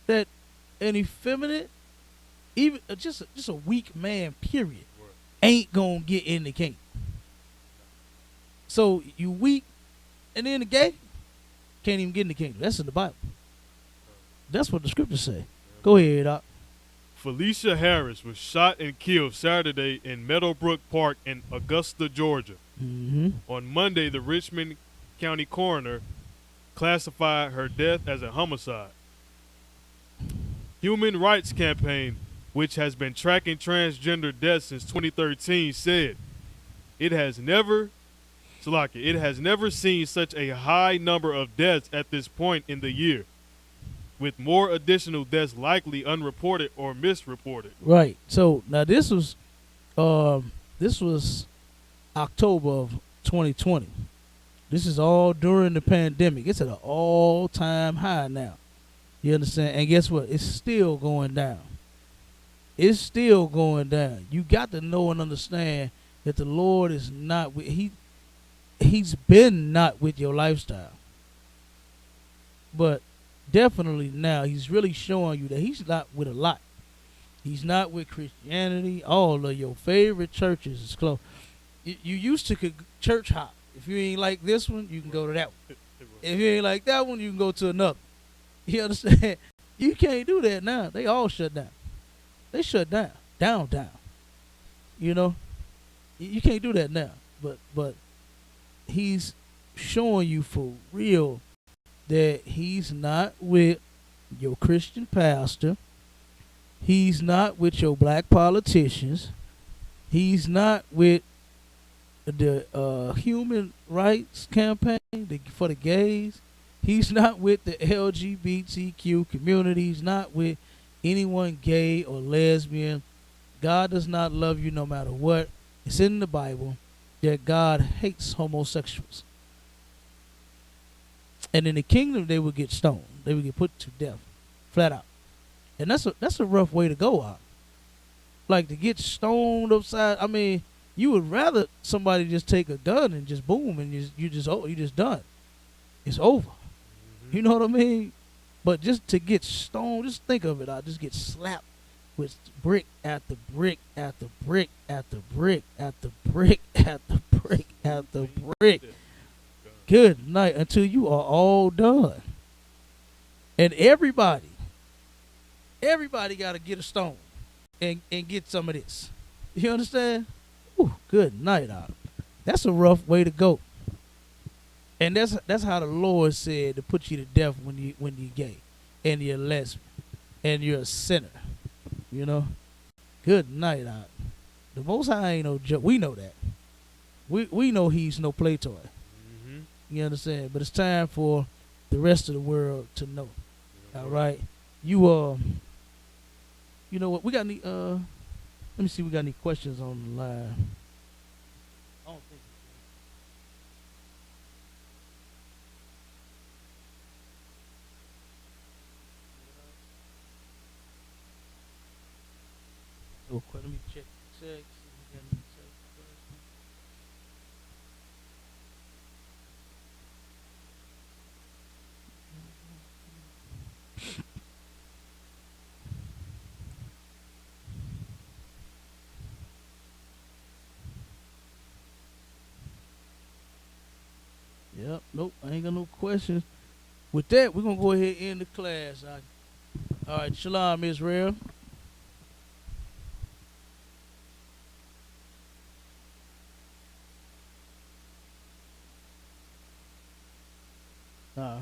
That an effeminate, even just a weak man, period, ain't gonna get in the kingdom. So you weak, and then the gay can't even get in the kingdom. That's in the Bible. That's what the scriptures say. Go ahead, Doc.
Felicia Harris was shot and killed Saturday in Meadowbrook Park in Augusta, Georgia.
Mm-hmm.
On Monday, the Richmond County coroner classified her death as a homicide. Human Rights Campaign which has been tracking transgender deaths since 2013, said it has never seen such a high number of deaths at this point in the year, with more additional deaths likely unreported or misreported.
Right. So now this was October of 2020. This is all during the pandemic. It's at an all-time high now. You understand? And guess what? It's still going down. It's still going down. You got to know and understand that the Lord is not with He's been not with your lifestyle. But definitely now He's really showing you that He's not with a lot. He's not with Christianity. All of your favorite churches is closed. You used to could church hop. If you ain't like this one, you can go to that one. If you ain't like that one, you can go to another. You understand? You can't do that now. They all shut down. They shut down. Down. You know? You can't do that now. But He's showing you for real that He's not with your Christian pastor. He's not with your black politicians. He's not with the human rights campaign for the gays. He's not with the LGBTQ community. He's not with anyone gay or lesbian. God does not love you no matter what. It's in the Bible that God hates homosexuals. And in the kingdom, they would get stoned. They would get put to death, flat out. And that's a rough way to go out. Like to get stoned upside. I mean, you would rather somebody just take a gun and just boom and you just done. It's over. You know what I mean? But just to get stoned, just think of it. I just get slapped with brick after brick after brick after brick after brick after brick after brick. Good night until you are all done. And everybody got to get a stone and get some of this. You understand? Ooh, good night, out. That's a rough way to go. And that's how the Lord said to put you to death when you're gay and you're lesbian and you're a sinner. You know? Good night, out. The Most High ain't no joke. We know that. We know He's no play toy.
Mm-hmm.
You understand? But it's time for the rest of the world to know. All right? You know what? We got any let me see, we got any questions on the line. I don't think so. Let me check the text. Yep, nope, I ain't got no questions. With that, we're going to go ahead and end the class. All right, shalom, Israel. Nah.